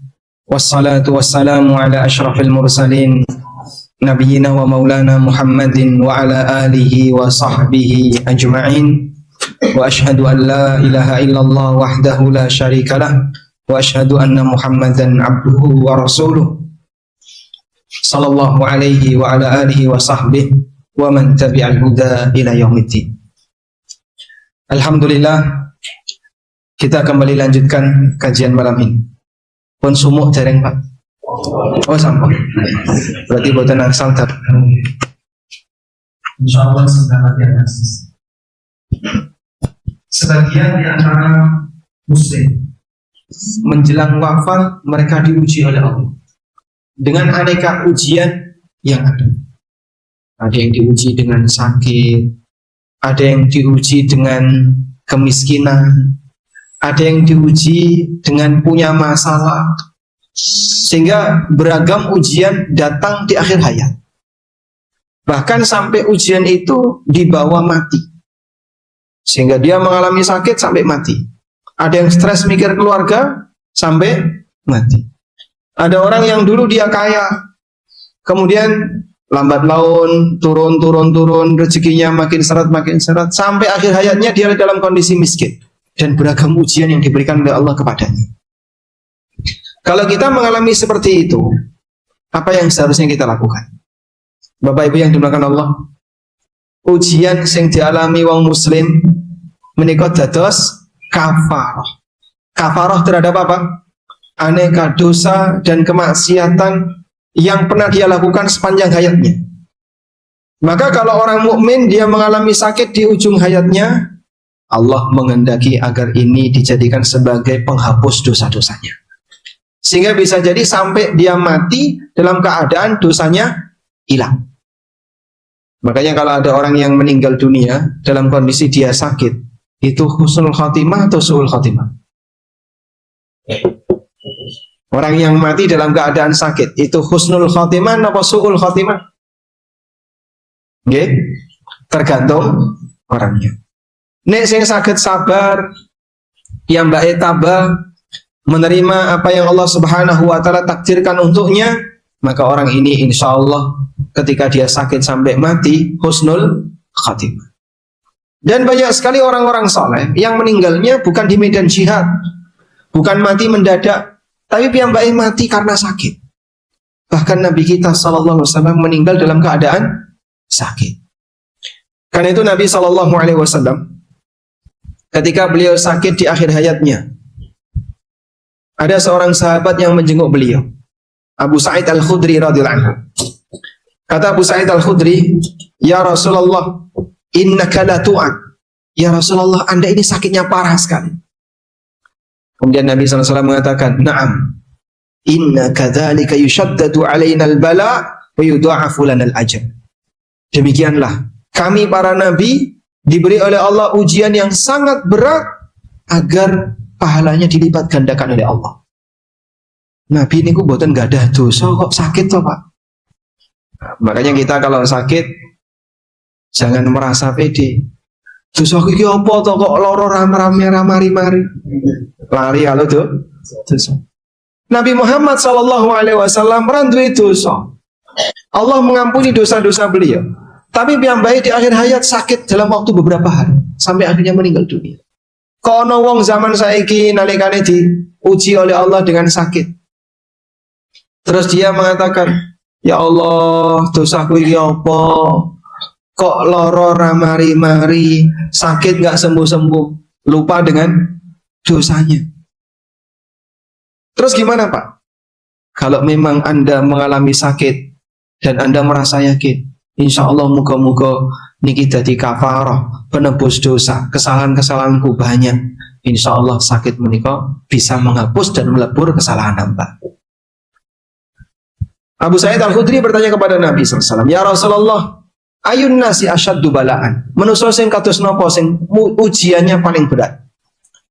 [SPEAKER 1] wassalatu wassalamu ala asyrafil mursalin nabiyyina wa maulana Muhammadin wa ala alihi wa sahbihi ajma'in. Wa ashhadu an la ilaha illallah wahdahu la syarika lah, wa ashhadu anna Muhammadan abduhu wa rasuluh sallallahu alaihi wa ala alihi wa sahbihi wa man tabi'al huda ila yaumiddin. Alhamdulillah, kita kembali lanjutkan kajian malam ini. Pun sumuk dereng Pak. Oh sampun. Berarti boten angsal tak.
[SPEAKER 2] Insyaallah sebenarnya sebagian di antara muslim
[SPEAKER 1] menjelang wafat mereka diuji oleh Allah dengan aneka ujian yang ada. Ada yang diuji dengan sakit, ada yang diuji dengan kemiskinan, ada yang diuji dengan punya masalah, sehingga beragam ujian datang di akhir hayat. Bahkan sampai ujian itu dibawa mati, sehingga dia mengalami sakit sampai mati. Ada yang stres mikir keluarga sampai mati. Ada orang yang dulu dia kaya, kemudian lambat laun turun, rezekinya makin seret, sampai akhir hayatnya dia dalam kondisi miskin. Dan beragam ujian yang diberikan oleh Allah kepadanya. Kalau kita mengalami seperti itu, apa yang seharusnya kita lakukan? Bapak Ibu yang dimuliakan Allah, ujian yang dialami wong muslim menika dados kafarah. Kafarah terhadap apa? Aneka dosa dan kemaksiatan yang pernah dia lakukan sepanjang hayatnya. Maka kalau orang mukmin dia mengalami sakit di ujung hayatnya, Allah menghendaki agar ini dijadikan sebagai penghapus dosa-dosanya. Sehingga bisa jadi sampai dia mati dalam keadaan dosanya hilang. Makanya kalau ada orang yang meninggal dunia dalam kondisi dia sakit, itu husnul khotimah atau su'ul khotimah? Orang yang mati dalam keadaan sakit, itu husnul khotimah atau su'ul khotimah? Oke, tergantung orangnya. Nek sing saged sabar, piyambake tabah, menerima apa yang Allah Subhanahu wa taala takdirkan untuknya, maka orang ini insya Allah ketika dia sakit sampai mati husnul khatimah. Dan banyak sekali orang-orang saleh yang meninggalnya bukan di medan jihad, bukan mati mendadak, tapi piyambake mati karena sakit. Bahkan Nabi kita sallallahu alaihi wasallam meninggal dalam keadaan sakit. Karena itu Nabi sallallahu alaihi wasallam ketika beliau sakit di akhir hayatnya, ada seorang sahabat yang menjenguk beliau, Abu Sa'id Al-Khudri radhiyallahu anhu. Kata Abu Sa'id Al-Khudri, "Ya Rasulullah, innaka la tu'ad." Ya Rasulullah, Anda ini sakitnya parah sekali. Kemudian Nabi SAW mengatakan, "Na'am, inna kadzalika yushaddadu alaina al-bala wa yudha'afu lana al-ajr." Demikianlah kami para nabi diberi oleh Allah ujian yang sangat berat agar pahalanya dilipat gandakan oleh Allah. Nabi ini kok boten gak ada dosa kok sakit toh Pak. Nah, makanya kita kalau sakit jangan merasa pede. Dosa iki apa toh kok loro rame-rame mari-mari. Lari halo tuh. Dosa. Nabi Muhammad sallallahu alaihi wasallam randuwe dosa. Allah mengampuni dosa-dosa beliau. Tapi piyambake di akhir hayat sakit dalam waktu beberapa hari sampai akhirnya meninggal dunia. Kono wong zaman saiki nalikane diuji oleh Allah dengan sakit. Terus dia mengatakan, "Ya Allah, dosaku iki apa? Kok loro ramari-mari, sakit gak sembuh-sembuh." Lupa dengan dosanya. Terus gimana Pak? Kalau memang Anda mengalami sakit dan Anda merasa yakin, insya Allah muka-muka niki dadi kafarah, penebus dosa, kesalahan-kesalahanku banyak. Insya Allah sakit menika bisa menghapus dan melebur kesalahan hamba. Abu Sa'id Al-Khudri bertanya kepada Nabi SAW, "Ya Rasulullah, ayun nasi asyaddu balaan?" Manusa sing kados napa sing ujiannya paling berat?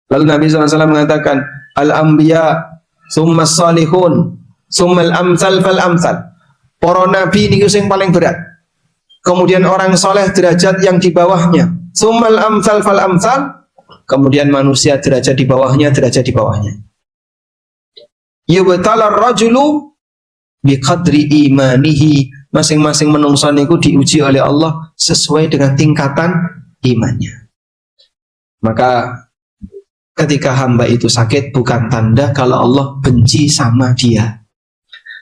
[SPEAKER 1] Lalu Nabi SAW mengatakan, "Al-anbiya, summa salihun, summa al-amsal fal-amsal." Para nabi niku sing paling berat. Kemudian orang soleh derajat yang di bawahnya, summal amsal fal amsal, kemudian manusia derajat di bawahnya, yubtalar rajulu biqadri imanihi, masing-masing menungso niku diuji oleh Allah sesuai dengan tingkatan imannya. Maka ketika hamba itu sakit bukan tanda kalau Allah benci sama dia.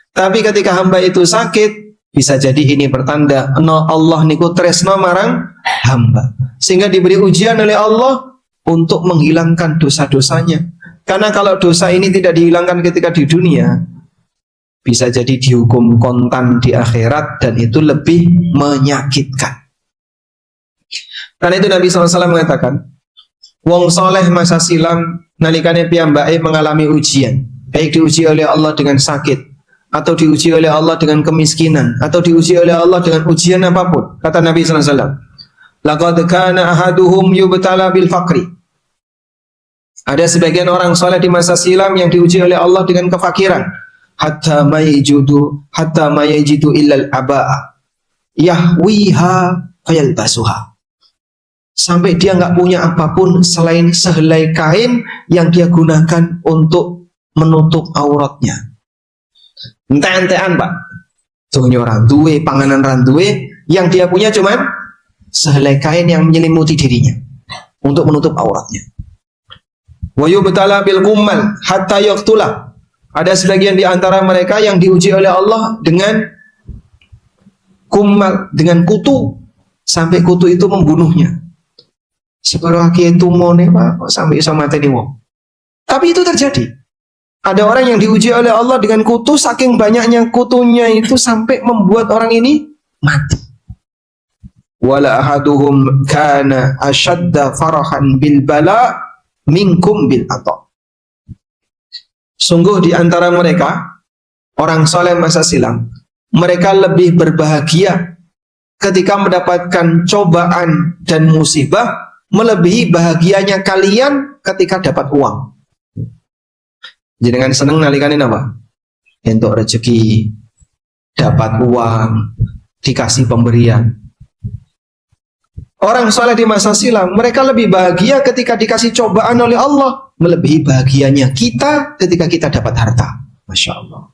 [SPEAKER 1] Tapi ketika hamba itu sakit, Bisa jadi ini pertanda Allah niku tresno marang hamba, sehingga diberi ujian oleh Allah untuk menghilangkan dosa-dosanya. Karena kalau dosa ini tidak dihilangkan ketika di dunia, bisa jadi dihukum kontan di akhirat, dan itu lebih menyakitkan. Karena itu Nabi SAW mengatakan, wong soleh masa silam nalikane piyambake mengalami ujian, baik diuji oleh Allah dengan sakit, atau diuji oleh Allah dengan kemiskinan, atau diuji oleh Allah dengan ujian apapun. Kata Nabi SAW, laqad kana ahaduhum yubtala bil faqri. Ada sebagian orang soleh di masa silam yang diuji oleh Allah dengan kefakiran. Hatta ma yajidu illal aba'a yahwiha fayalbasuha. Sampai dia nggak punya apapun selain sehelai kain yang dia gunakan untuk menutup auratnya. Ente-entean Pak, dunia randuwe, panganan randuwe, yang dia punya cuman sehelai kain yang menyelimuti dirinya untuk menutup auratnya. Wa yubtala bil kummal hatta yaqtula. Ada sebagian di antara mereka yang diuji oleh Allah dengan kummal, dengan kutu, sampai kutu itu membunuhnya. Separuh kaki itu mone Pak, sampai bisa mateni wong. Tapi itu terjadi. Ada orang yang diuji oleh Allah dengan kutu, saking banyaknya kutunya itu sampai membuat orang ini mati. Wala ahaduhum kana ashadda farahan bil bala minkum bil ata. Sungguh di antara mereka, orang soleh masa silam, mereka lebih berbahagia ketika mendapatkan cobaan dan musibah, melebihi bahagianya kalian ketika dapat uang. Jenengan seneng nalikane apa? Entuk rezeki, dapat uang, dikasih pemberian. Orang soleh di masa silam, mereka lebih bahagia ketika dikasih cobaan oleh Allah, melebihi bahagianya kita ketika kita dapat harta. Masya Allah.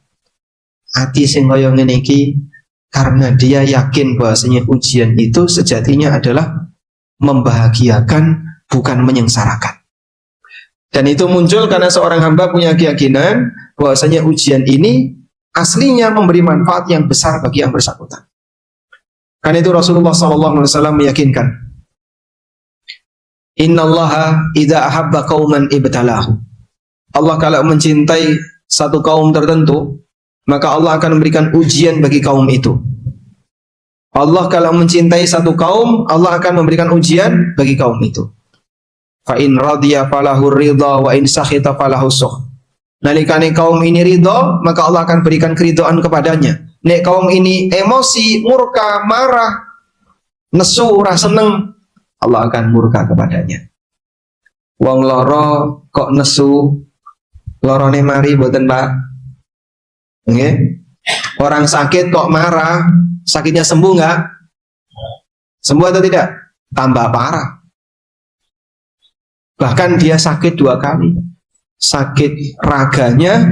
[SPEAKER 1] Hati sing kaya ngene iki, karena dia yakin bahwasanya ujian itu sejatinya adalah membahagiakan, bukan menyengsarakan. Dan itu muncul karena seorang hamba punya keyakinan bahwasanya ujian ini aslinya memberi manfaat yang besar bagi yang bersangkutan. Karena itu Rasulullah SAW meyakinkan, Innallaha idza ahabba qauman ibtalahu. Allah kalau mencintai satu kaum tertentu, maka Allah akan memberikan ujian bagi kaum itu. Allah kalau mencintai satu kaum, Allah akan memberikan ujian bagi kaum itu. Fa in radiya falahu ridha wa in sakhita falahu sukh. Nalikane kaum ini ridha, maka Allah akan berikan keridhaan kepadanya. Nek kaum ini emosi, murka, marah, nesu, ora seneng, Allah akan murka kepadanya. Wong loro kok nesu, lorone mari mboten Pak? Nggih. Orang sakit kok marah, sakitnya sembuh enggak? Sembuh atau tidak? Tambah parah. Bahkan dia sakit 2 kali. Sakit raganya,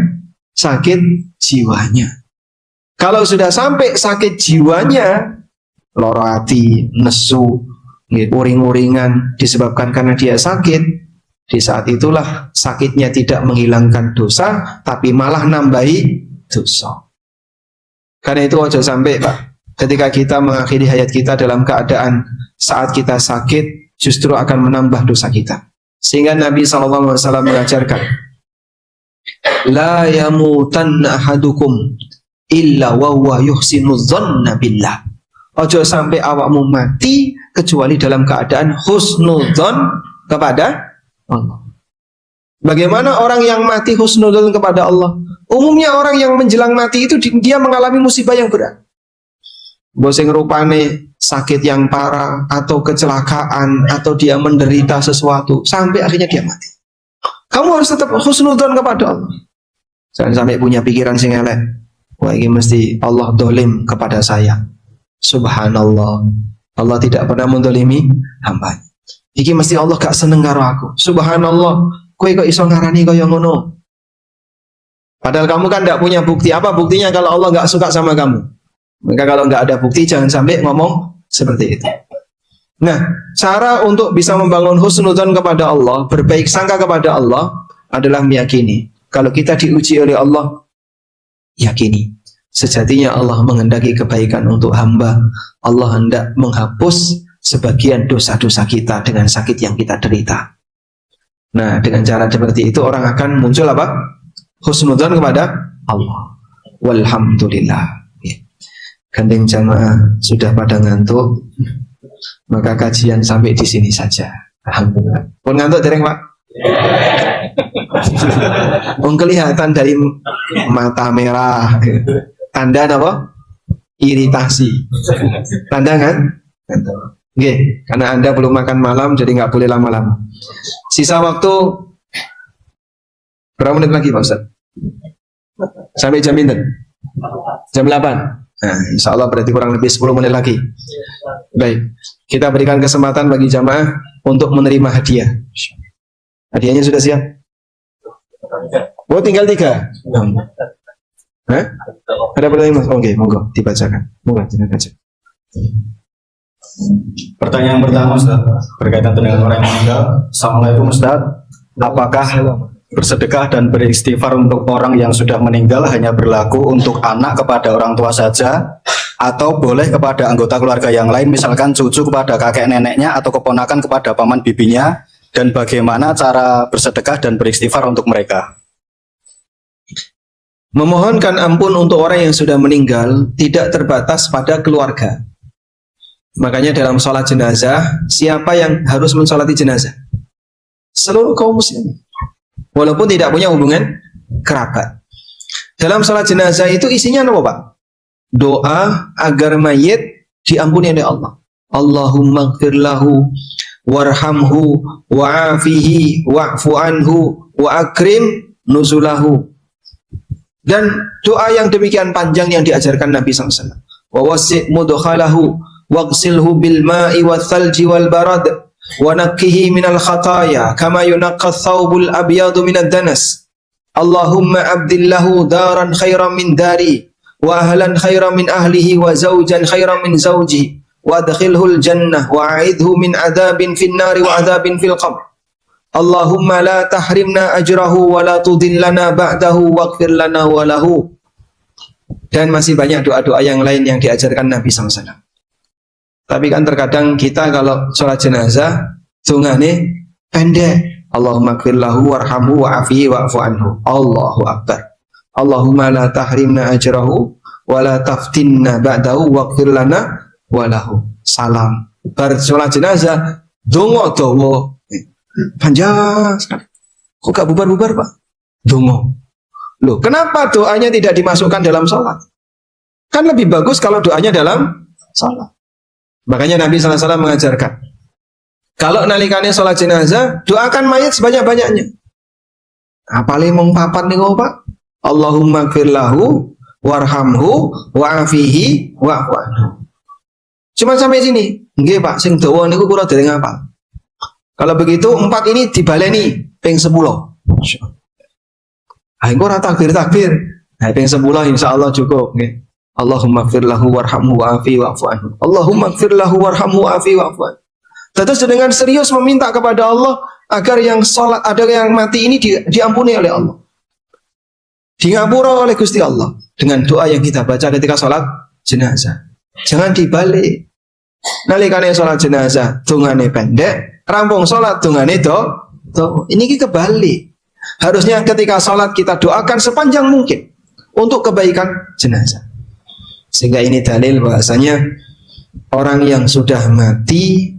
[SPEAKER 1] sakit jiwanya. Kalau sudah sampai sakit jiwanya, loro hati, nesu, uring-uringan disebabkan karena dia sakit, di saat itulah sakitnya tidak menghilangkan dosa, tapi malah nambahi dosa. Karena itu ojo sampai Pak, ketika kita mengakhiri hayat kita dalam keadaan saat kita sakit, justru akan menambah dosa kita. Sehingga Nabi SAW mengajarkan, la yamutanna ahadukum illa wa huwa yuhsinu dhanna billah. Ojo sampai awakmu mati kecuali dalam keadaan husnudzon kepada Allah. Bagaimana orang yang mati husnudzon kepada Allah? Umumnya orang yang menjelang mati itu dia mengalami musibah yang berat. Boseng rupane sakit yang parah, atau kecelakaan, atau dia menderita sesuatu, sampai akhirnya dia mati. Kamu harus tetap husnudzon kepada Allah. Jangan sampai punya pikiran sing elek. Wah, ini mesti Allah dolim kepada saya. Subhanallah, Allah tidak pernah mendolimi hamba. Iki mesti Allah gak seneng karo aku. Subhanallah, kowe kok iso ngarani kaya ngono? Padahal kamu kan tidak punya bukti. Apa buktinya kalau Allah gak suka sama kamu? Maka kalau nggak ada bukti, jangan sampai ngomong seperti itu. Nah, cara untuk bisa membangun husnudzon kepada Allah, berbaik sangka kepada Allah, adalah meyakini kalau kita diuji oleh Allah, yakini Sejatinya Allah menghendaki kebaikan untuk hamba. Allah hendak menghapus sebagian dosa-dosa kita dengan sakit yang kita derita. Nah, dengan cara seperti itu orang akan muncul apa? Husnudzon kepada Allah. Walhamdulillah. Gandeng jamaah sudah pada ngantuk, maka kajian sampai di sini saja. Alhamdulillah. Pun ngantuk dereng Pak? Kelihatan dari mata merah. Tanda apa? Iritasi. Tanda kan? Oke, karena Anda belum makan malam, jadi nggak boleh lama-lama. Sisa waktu berapa menit lagi Pak Ustaz? Sampai jam ini? Jam 8. Nah, insya Allah berarti kurang lebih 10 menit lagi. Baik, kita berikan kesempatan bagi jamaah untuk menerima hadiah. Hadiahnya sudah siap? Oh, tinggal 3. Hah? Ada pertanyaan Mas? Oke, monggo dibacakan. Monggo dibaca.
[SPEAKER 3] Pertanyaan pertama Ustaz, berkaitan dengan orang yang meninggal. Assalamualaikum Ustaz, apakah bersedekah dan beristighfar untuk orang yang sudah meninggal hanya berlaku untuk anak kepada orang tua saja, atau boleh kepada anggota keluarga yang lain, misalkan cucu kepada kakek neneknya atau keponakan kepada paman bibinya, dan bagaimana cara bersedekah dan beristighfar untuk mereka?
[SPEAKER 1] Memohonkan ampun untuk orang yang sudah meninggal tidak terbatas pada keluarga. Makanya dalam sholat jenazah, siapa yang harus mensolati jenazah? Seluruh kaum muslim, walaupun tidak punya hubungan kerabat. Dalam sholat jenazah itu isinya apa Pak? Doa agar mayit diampuni oleh Allah. Allahumma gfir lahu warhamhu wa'afihi wa'fu anhu wa akrim nuzulahu. Dan doa yang demikian panjang yang diajarkan Nabi SAW. Wa wasi' mudkhalahu waghsilhu bil ma'i wath thalji wal barad wa naqqihi minal khataya kama yunaqqa thawbul abyadu minad danas. Allahumma abdillahu daran khairan min dari wa ahlan khairan min ahlihi wa zawjan khairan min zawjihi wa adkhilhul jannah wa a'idhu min adabin fin nari wa adabin fil qabr. Allahumma la tahrimna ajrahu wa la tudillana ba'dahu waghfir lana wa lahu. Dan masih banyak doa-doa yang lain yang diajarkan Nabi SAW. Tapi kan terkadang kita kalau sholat jenazah dungane pendek. Allahumma gfir lahu warhamhu wa'afihi wa'fu anhu. Allahu akbar. Allahumma la tahrimna ajrahu wa la taftinna ba'dahu waghfir lana wa lahu. Salam. Bar sholat jenazah donga dawa panjang sekali. Kok gak bubar-bubar Pak? Dongo. Loh, kenapa doanya tidak dimasukkan dalam sholat? Kan lebih bagus kalau doanya dalam sholat. Makanya Nabi SAW mengajarkan, kalau nalikannya sholat jenazah, doakan mayat sebanyak-banyaknya. Apalagi mong papat nih Pak? Allahumma gfir lahu warhamhu wa'afihi wa'fu anhu. Cuma sampai sini. Nggih Pak, sing dawa niku kula dereng ngapal. Kalau begitu 4 ini dibaleni ping 10. Ah engko ora takbir. Nah ping 10 insyaallah cukup nggih. Allahumma gfir lahu warhamhu wa'afi wa'fu anhu. Allahumma gfir lahu warhamhu wa'afi wa'fu anhu. Terus dengan serius meminta kepada Allah agar yang salat ada yang mati ini diampuni oleh Allah. Di ngapura oleh Gusti Allah dengan doa yang kita baca ketika salat jenazah. Jangan dibalik. Nalikane salat jenazah dungane pendek, rampung salat dungane ini kebalik. Harusnya ketika salat kita doakan sepanjang mungkin untuk kebaikan jenazah. Sehingga ini dalil bahasanya orang yang sudah mati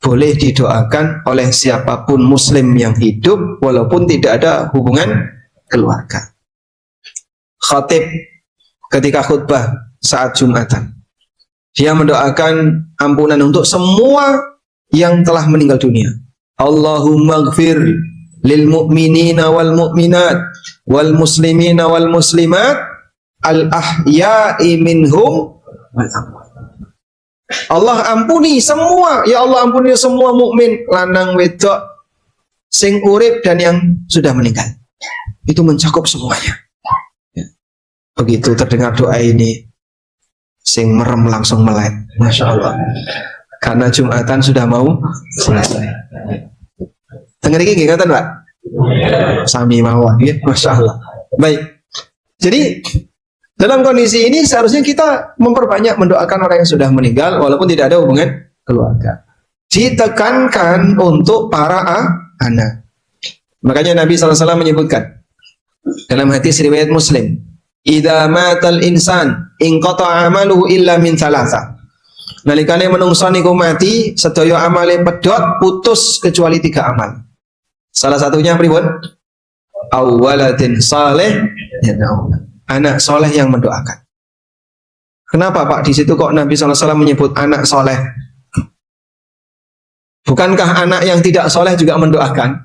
[SPEAKER 1] boleh didoakan oleh siapapun muslim yang hidup walaupun tidak ada hubungan keluarga. Khatib ketika khutbah saat Jumatan, dia mendoakan ampunan untuk semua yang telah meninggal dunia. Allahumma gfir lil mu'minina wal mu'minat wal muslimina wal muslimat al ahya'i minhum wal amwat. Allah ampuni semua, ya Allah ampuni semua mukmin lanang wedok sing urip dan yang sudah meninggal. Itu mencakup semuanya. Ya. Begitu terdengar doa ini, sing merem langsung melek. Masya Allah. Karena Jumatan sudah mau selesai. Dengar ini ngatan Pak? Sami mawon, ya. Masya Allah. Baik. Jadi Dalam kondisi ini seharusnya kita memperbanyak mendoakan orang yang sudah meninggal walaupun tidak ada hubungan keluarga. Ditekankan untuk para anak. Makanya Nabi SAW menyebutkan dalam hadis riwayat Muslim, "Idza matal insan inqata amaluhu illa min thalatha." Nalikane menungso niku mati, sedaya amale pedhot putus kecuali 3 amal. Salah satunya pripun? Awwaladin saleh yad'u. Anak soleh yang mendoakan. Kenapa Pak di situ kok Nabi SAW menyebut anak soleh? Bukankah anak yang tidak soleh juga mendoakan?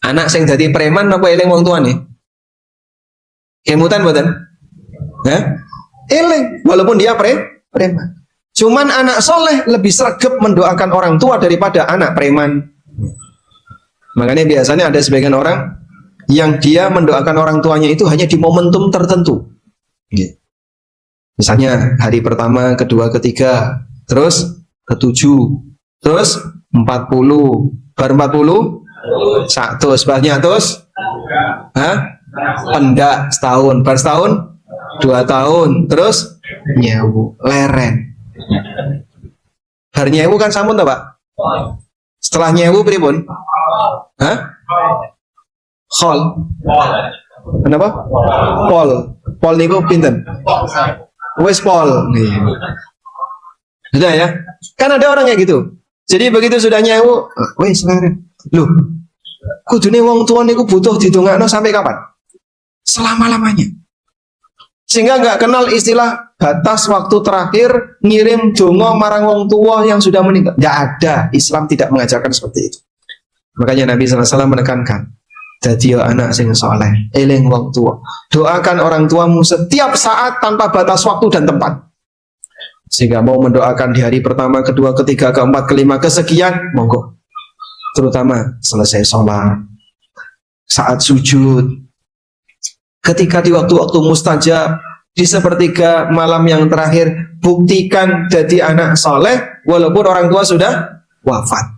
[SPEAKER 1] Anak sing dadi preman apa eling wong tuane? Kemutan mboten? Eling walaupun dia preman. Cuman anak soleh lebih sregep mendoakan orang tua daripada anak preman. Makanya biasanya ada sebagian orang yang dia mendoakan orang tuanya itu hanya di momentum tertentu. Misalnya hari pertama, kedua, ketiga, terus ke-7, terus 40, baru 40, 100, banyak terus, pendak setahun, baru setahun, 2 tahun, terus nyewu, leren. Bar nyewu kan sampun toh Pak? Setelah nyewu pripun? Khol. Kenapa? Pol. Pol niku pinten? Wes pol. Sudah ya? Kan ada orang kayak gitu. Jadi begitu sudah nyewu, wes leren. Loh, kudune wong tua niku butuh didongakno sampai kapan? Selama-lamanya. Sehingga nggak kenal istilah batas waktu terakhir ngirim donga marang wong tua yang sudah meninggal. Nggak ada. Islam tidak mengajarkan seperti itu. Makanya Nabi SAW menekankan, jadi anak sing soleh, eling wong tua. Doakan orang tuamu setiap saat tanpa batas waktu dan tempat. Sehingga mau mendoakan di hari pertama, kedua, ketiga, keempat, kelima, kesekian, monggo. Terutama selesai sholat, saat sujud, ketika di waktu-waktu mustajab, di sepertiga malam yang terakhir, buktikan jadi anak soleh walaupun orang tua sudah wafat.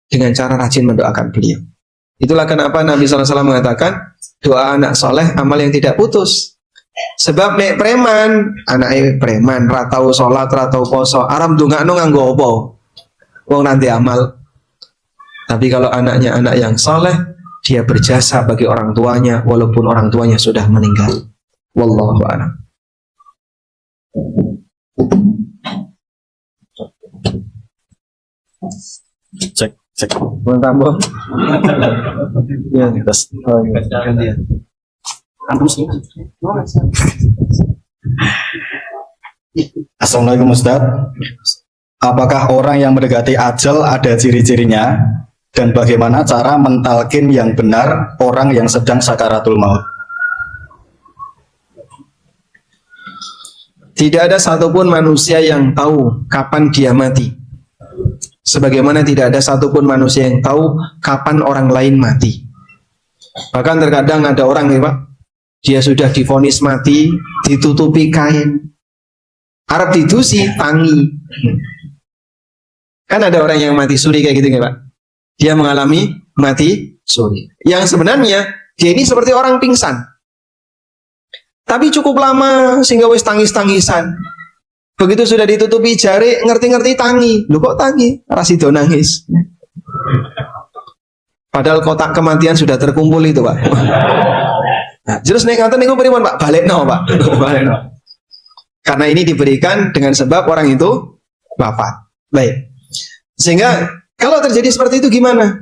[SPEAKER 1] Dengan cara rajin mendoakan beliau. Itulah kenapa Nabi SAW mengatakan doa anak soleh amal yang tidak putus. Sebab nek preman, anaknya preman, ratau sholat, ratau poso, aram dungakno nganggo apa? Wong nanti amal. Tapi kalau anaknya anak yang soleh, dia berjasa bagi orang tuanya walaupun orang tuanya sudah meninggal. Wallahu a'lam.
[SPEAKER 3] Cek.
[SPEAKER 1] Tambah. Ya,
[SPEAKER 3] Terus.
[SPEAKER 1] gantian.
[SPEAKER 3] Assalamualaikum Ustaz. Apakah orang yang mendekati ajal ada ciri-cirinya? Dan bagaimana cara mentalkin yang benar orang yang sedang sakaratul maut?
[SPEAKER 1] Tidak ada satupun manusia yang tahu kapan dia mati. Sebagaimana tidak ada satupun manusia yang tahu kapan orang lain mati. Bahkan terkadang ada orang ya Pak, dia sudah divonis mati, ditutupi kain, arep didusi tangi. Kan ada orang yang mati suri kayak gitu ya Pak. Dia mengalami mati suri. Yang sebenarnya dia ini seperti orang pingsan. Tapi cukup lama sehingga wis tangis-tangisan. Begitu sudah ditutupi jari, ngerti-ngerti tangi. Lu kok tangi? Rasido nangis. Padahal kotak kematian sudah terkumpul itu, Pak. Nah, terus nek ngaten niku pripun, Pak? Balekno, Pak. Balekno. Karena ini diberikan dengan sebab orang itu wafat. Baik. Sehingga kalau terjadi seperti itu gimana?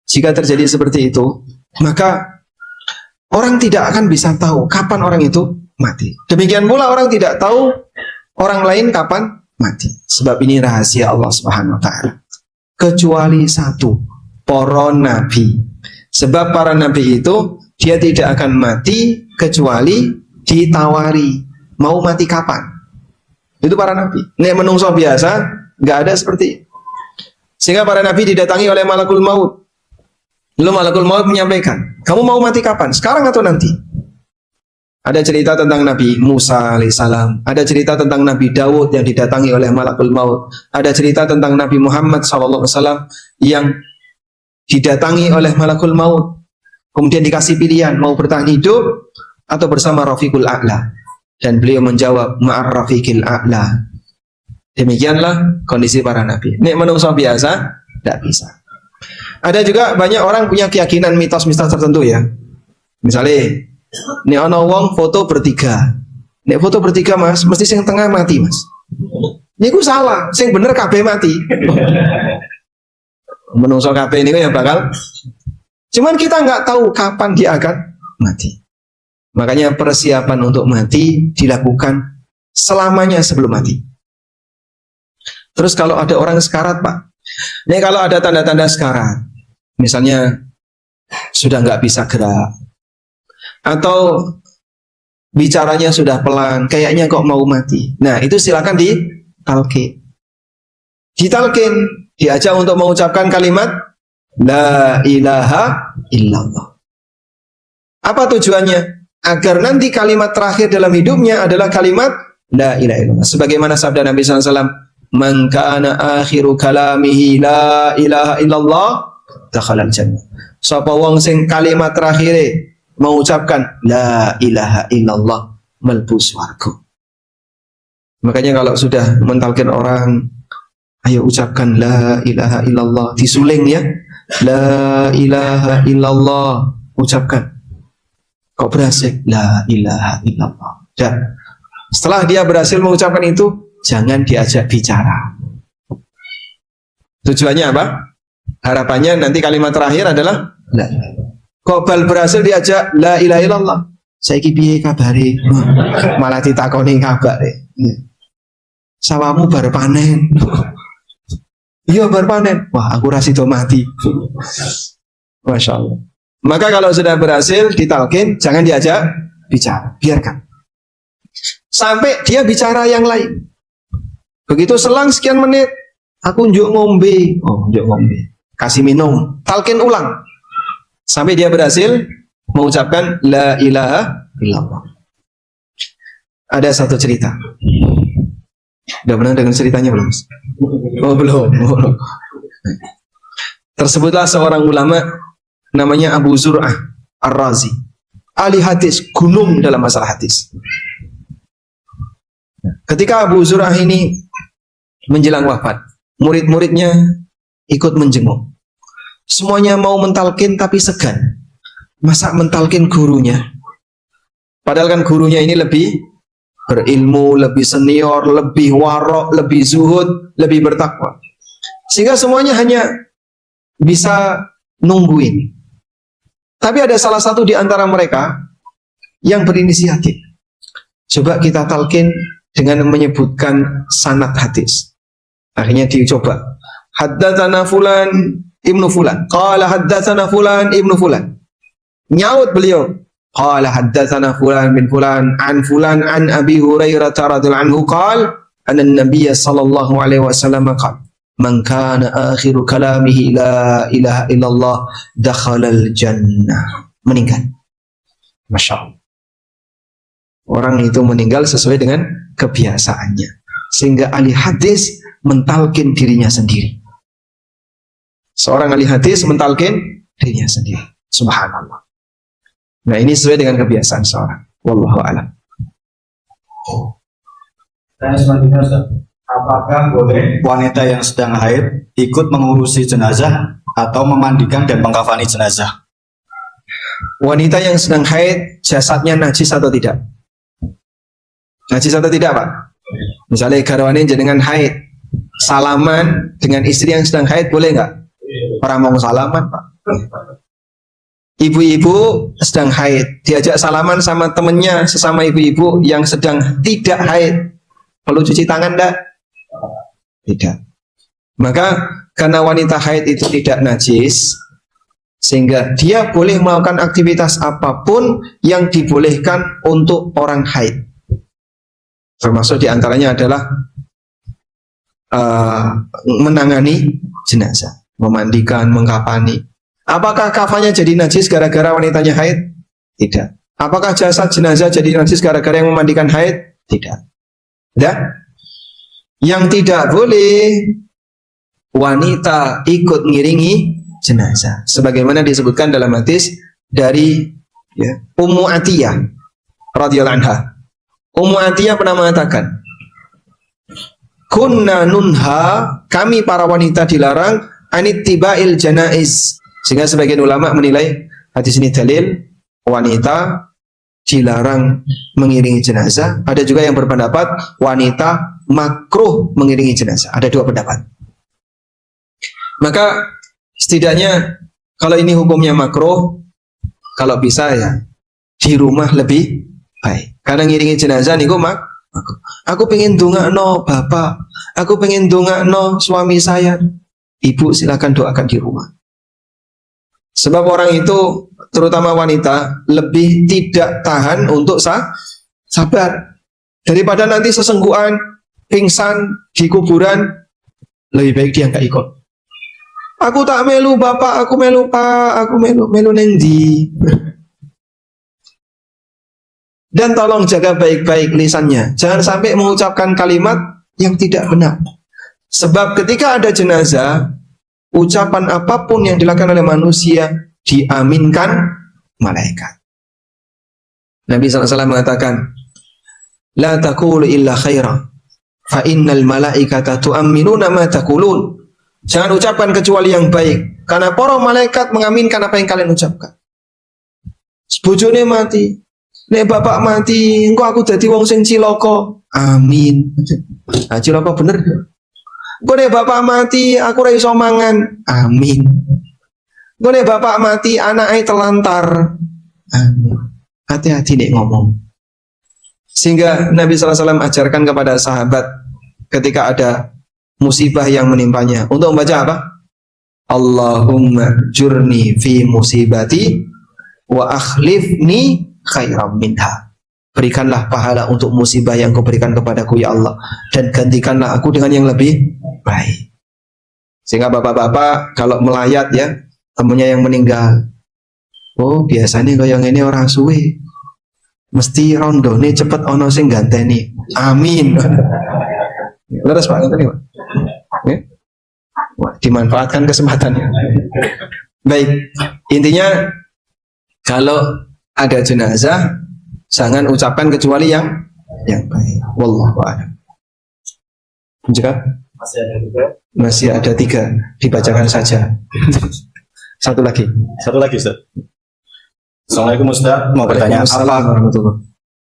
[SPEAKER 1] Jika terjadi seperti itu, maka orang tidak akan bisa tahu kapan orang itu mati. Demikian pula orang tidak tahu orang lain kapan mati. Sebab ini rahasia Allah Subhanahu wa taala. Kecuali satu, para nabi. Sebab para nabi itu dia tidak akan mati kecuali ditawari. Mau mati kapan? Itu para nabi. Nek menungso biasa nggak ada seperti itu. Sehingga para nabi didatangi oleh malakul maut. Lalu malakul maut menyampaikan, kamu mau mati kapan? Sekarang atau nanti? Ada cerita tentang Nabi Musa alaihissalam. Ada cerita tentang Nabi Dawud yang didatangi oleh malakul maut. Ada cerita tentang Nabi Muhammad SAW yang didatangi oleh malakul maut. Kemudian dikasih pilihan, mau bertahan hidup atau bersama Rafiqul A'la? Dan beliau menjawab, ma'ar Rafiqil A'la. Demikianlah kondisi para nabi. Nek manusia biasa tidak bisa. Ada juga banyak orang punya keyakinan mitos-mitos tertentu ya. Misalnya, nek ana wong foto bertiga. Nek foto bertiga Mas, mesti sing tengah mati Mas. Niku salah, sing bener kabeh mati. Menungso kabeh niku ya bakal. Cuman kita nggak tahu kapan dia akan mati. Makanya persiapan untuk mati dilakukan selamanya sebelum mati. Terus kalau ada orang sekarat Pak, nih kalau ada tanda-tanda sekarat, misalnya sudah nggak bisa gerak, atau bicaranya sudah pelan, kayaknya kok mau mati. Nah itu silakan ditalkin. Ditalkin, diajak untuk mengucapkan kalimat La ilaha illallah. Apa tujuannya? Agar nanti kalimat terakhir dalam hidupnya adalah kalimat La ilaha illallah. Sebagaimana sabda Nabi SAW, Man kana akhiru kalamihi la ilaha illallah dakhalal jannah. Sapa wong sing kalimat terakhir mengucapkan la ilaha illallah mlebu swarga. Makanya kalau sudah mentalkin orang, ayo ucapkan la ilaha illallah, disuling ya. La ilaha illallah, ucapkan. Kok berhasil? La ilaha illallah. Dan setelah dia berhasil mengucapkan itu, jangan diajak bicara. Tujuannya apa? Harapannya nanti kalimat terakhir adalah la. Kok bal berhasil diajak la ilaha illallah. Saiki piye kabare? Malah ditakoni kabare. Sawamu bar panen. Iya bar panen. Wah, aku ra sida mati. Masya Allah. Maka kalau sudah berhasil ditalkin, jangan diajak bicara, biarkan. Sampai dia bicara yang lain. Begitu selang sekian menit, aku njuk ngombe. Oh, njuk ngombe. Kasih minum. Talkin ulang. Sampai dia berhasil mengucapkan la ilaha illallah. Ada satu cerita. Udah pernah dengar ceritanya belum? Oh, belum. Tersebutlah seorang ulama namanya Abu Zur'ah Ar-Razi. Ahli hadis, gunung dalam masalah hadis. Ketika Abu Zur'ah ini menjelang wafat, murid-muridnya ikut menjenguk. Semuanya mau mentalkin tapi segan. Masa mentalkin gurunya? Padahal kan gurunya ini lebih berilmu, lebih senior, lebih warok, lebih zuhud, lebih bertakwa. Sehingga semuanya hanya bisa nungguin. Tapi ada salah satu di antara mereka yang berinisiatif. Coba kita talkin dengan menyebutkan sanad hadis. Akhirnya dicoba. Haddatsana fulan ibnu fulan. Qala haddatsana fulan ibnu fulan. Nyaut beliau. Qala haddatsana fulan bin fulan an fulan an Abi Hurairah radhiyallahu anhu qala anna an-nabiy sallallahu alaihi wasallam qala Man kana akhiru kalamihi la ilaha illallah dakhalal jannah. Meninggal. Masya Allah. Orang itu meninggal sesuai dengan kebiasaannya. Sehingga ahli hadis mentalkin dirinya sendiri. Seorang ahli hadis mentalkin dirinya sendiri. Subhanallah. Nah ini sesuai dengan kebiasaan seorang. Wallahu a'lam.
[SPEAKER 3] Dan selanjutnya Ustaz, apakah boleh wanita yang sedang haid ikut mengurusi jenazah atau memandikan dan mengkafani jenazah?
[SPEAKER 1] Wanita yang sedang haid, jasadnya najis atau tidak? Najis atau tidak Pak? Misalnya garwane jenengan haid, salaman dengan istri yang sedang haid boleh nggak? Orang mau salaman Pak. Ibu-ibu sedang haid, diajak salaman sama temennya sesama ibu-ibu yang sedang tidak haid, perlu cuci tangan enggak? Tidak. Maka karena wanita haid itu tidak najis, sehingga dia boleh melakukan aktivitas apapun yang dibolehkan untuk orang haid. Termasuk diantaranya adalah menangani jenazah, memandikan, mengkafani. Apakah kafannya jadi najis gara-gara wanitanya haid? Tidak. Apakah jasad jenazah jadi najis gara-gara yang memandikan haid? Tidak. Ya? Yang tidak boleh wanita ikut ngiringi jenazah. Sebagaimana disebutkan dalam hadis dari Ummu Atiyah radhiyallahu anha. Ummu Atiyah pernah mengatakan, kunna nunha, kami para wanita dilarang anittibail janaiz. Sehingga sebagian ulama menilai hadis ini dalil wanita dilarang mengiringi jenazah. Ada juga yang berpendapat wanita makruh mengiringi jenazah. Ada dua pendapat. Maka setidaknya kalau ini hukumnya makruh, kalau bisa ya di rumah lebih baik. Karena ngiringi jenazah niku makruh. Aku pengen dongakno bapak, aku pengen dongakno suami saya. Ibu silakan doakan di rumah. Sebab orang itu, terutama wanita, lebih tidak tahan untuk sabar. Daripada nanti sesenggukan, pingsan di kuburan, lebih baik dia nggak ikut. Aku tak melu bapak, aku melu pak, aku melu neng di. Dan tolong jaga baik-baik lisannya. Jangan sampai mengucapkan kalimat yang tidak benar. Sebab ketika ada jenazah, ucapan apapun yang dilakukan oleh manusia diaminkan malaikat. Nabi SAW mengatakan, la taqulu illa khaira, fa innal malaikata tu'amminuna ma taqulun. Jangan ucapkan kecuali yang baik, karena para malaikat mengaminkan apa yang kalian ucapkan. Bojone mati, nek bapak mati, engko aku dadi wong sing cilaka. Amin. Nah, cilaka bener. Engko nek bapak mati, aku ora iso mangan. Amin. Engko nek bapak mati, anake telantar. Amin. Hati-hati nek ngomong. Sehingga Nabi SAW ajarkan kepada sahabat ketika ada musibah yang menimpanya untuk membaca apa? Allahumma jurni fi musibati wa akhlifni khairam minha. Berikanlah pahala untuk musibah yang kau berikan kepadaku ya Allah, dan gantikanlah aku dengan yang lebih baik. Sehingga bapak-bapak kalau melayat ya temannya yang meninggal, oh biasanya kalau yang ini orang suwe mesti rondone cepet ono sing ganteni. Amin. Leres Pak, ngene Pak. Wah, dimanfaatkan kesempatannya. Baik, intinya kalau ada jenazah jangan ucapkan kecuali yang baik. Wallahu a'lam. Jika masih ada tiga, dibacakan saja. Satu lagi
[SPEAKER 3] Ustaz. Assalamualaikum Ustaz, mau bertanya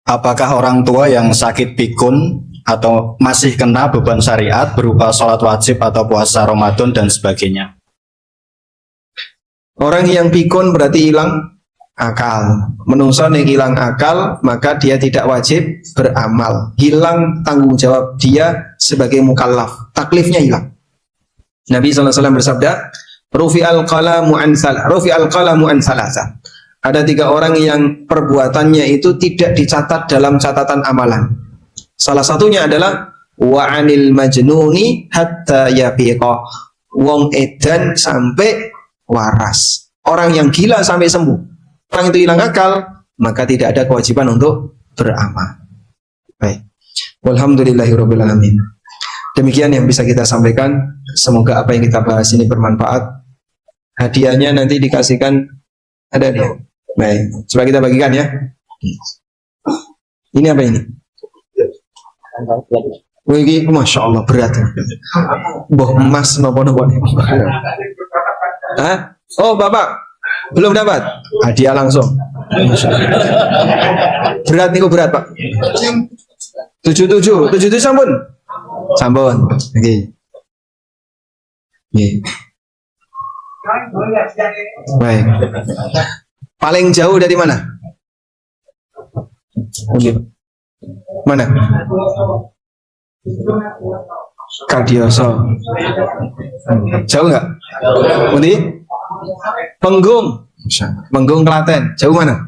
[SPEAKER 3] apakah orang tua yang sakit pikun atau masih kena beban syariat berupa sholat wajib atau puasa Ramadan dan sebagainya?
[SPEAKER 1] Orang yang pikun berarti hilang akal. Menungso yang hilang akal, maka dia tidak wajib beramal. Hilang tanggung jawab dia sebagai mukallaf. Taklifnya hilang. Nabi SAW bersabda, Rufi'al qalamu an salasa. Ada 3 orang yang perbuatannya itu tidak dicatat dalam catatan amalan. Salah satunya adalah wa 'anil majnuni hatta yafiqa. Wong edan sampai waras. Orang yang gila sampai sembuh. Orang itu hilang akal, maka tidak ada kewajiban untuk beramal. Baik. Walhamdulillahirabbil alamin. Demikian yang bisa kita sampaikan. Semoga apa yang kita bahas ini bermanfaat. Hadiahnya nanti dikasihkan ada nih. Baik, coba kita bagikan ya. Ini apa ini? Wih, masya Allah berat. Boh emas nopo-nopo. Hah? Oh bapak belum dapat hadiah langsung. Berat nih, berat pak. 77 sampun. Oke. Baik. Paling jauh dari mana? Mana? Kadioso. Jauh nggak? Budi? Penggung Klaten. Jauh mana?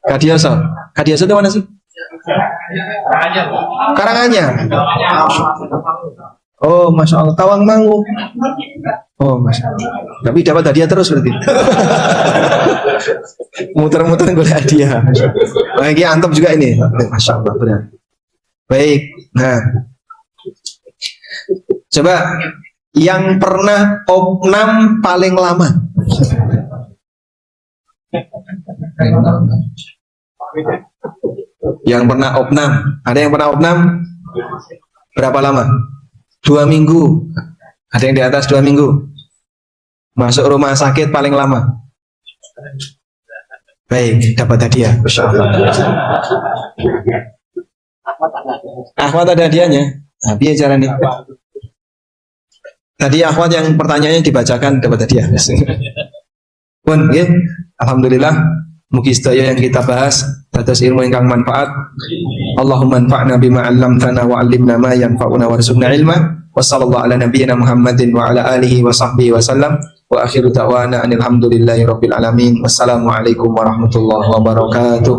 [SPEAKER 1] Kadioso. Kadioso itu mana sih? Karanganyar. Oh, masya Allah. Tawangmangu. Oh, masya Allah. Tapi dapat hadiah terus berarti. Muter-muter gue hadiah. Lagi antep juga ini. Masya Allah benar. Baik. Nah, coba yang pernah opnam paling lama. Yang pernah opnam, ada yang pernah opnam? Berapa lama? 2 minggu. Ada yang di atas 2 minggu. Masuk rumah sakit paling lama. Baik, dapat hadiah. Masya Allah. Akhwat ada hadiahnya. Nah, biar cara nih. Tadi akhwat yang pertanyaannya dibacakan dapat hadiah. Pun, okay. Alhamdulillah. Mugi sedaya yang kita bahas dados ilmu ingkang manfaat. Allahumma anfa'na bima 'allamtana wa 'allimna ma yanfa'una warzuqna ilma. Wassallallahu ala nabiyyina Muhammadin wa ala alihi wa sahbihi wa sallam. Wa akhiru da'wana anil hamdulillahi rabbil alamin. Wassalamualaikum warahmatullahi wabarakatuh.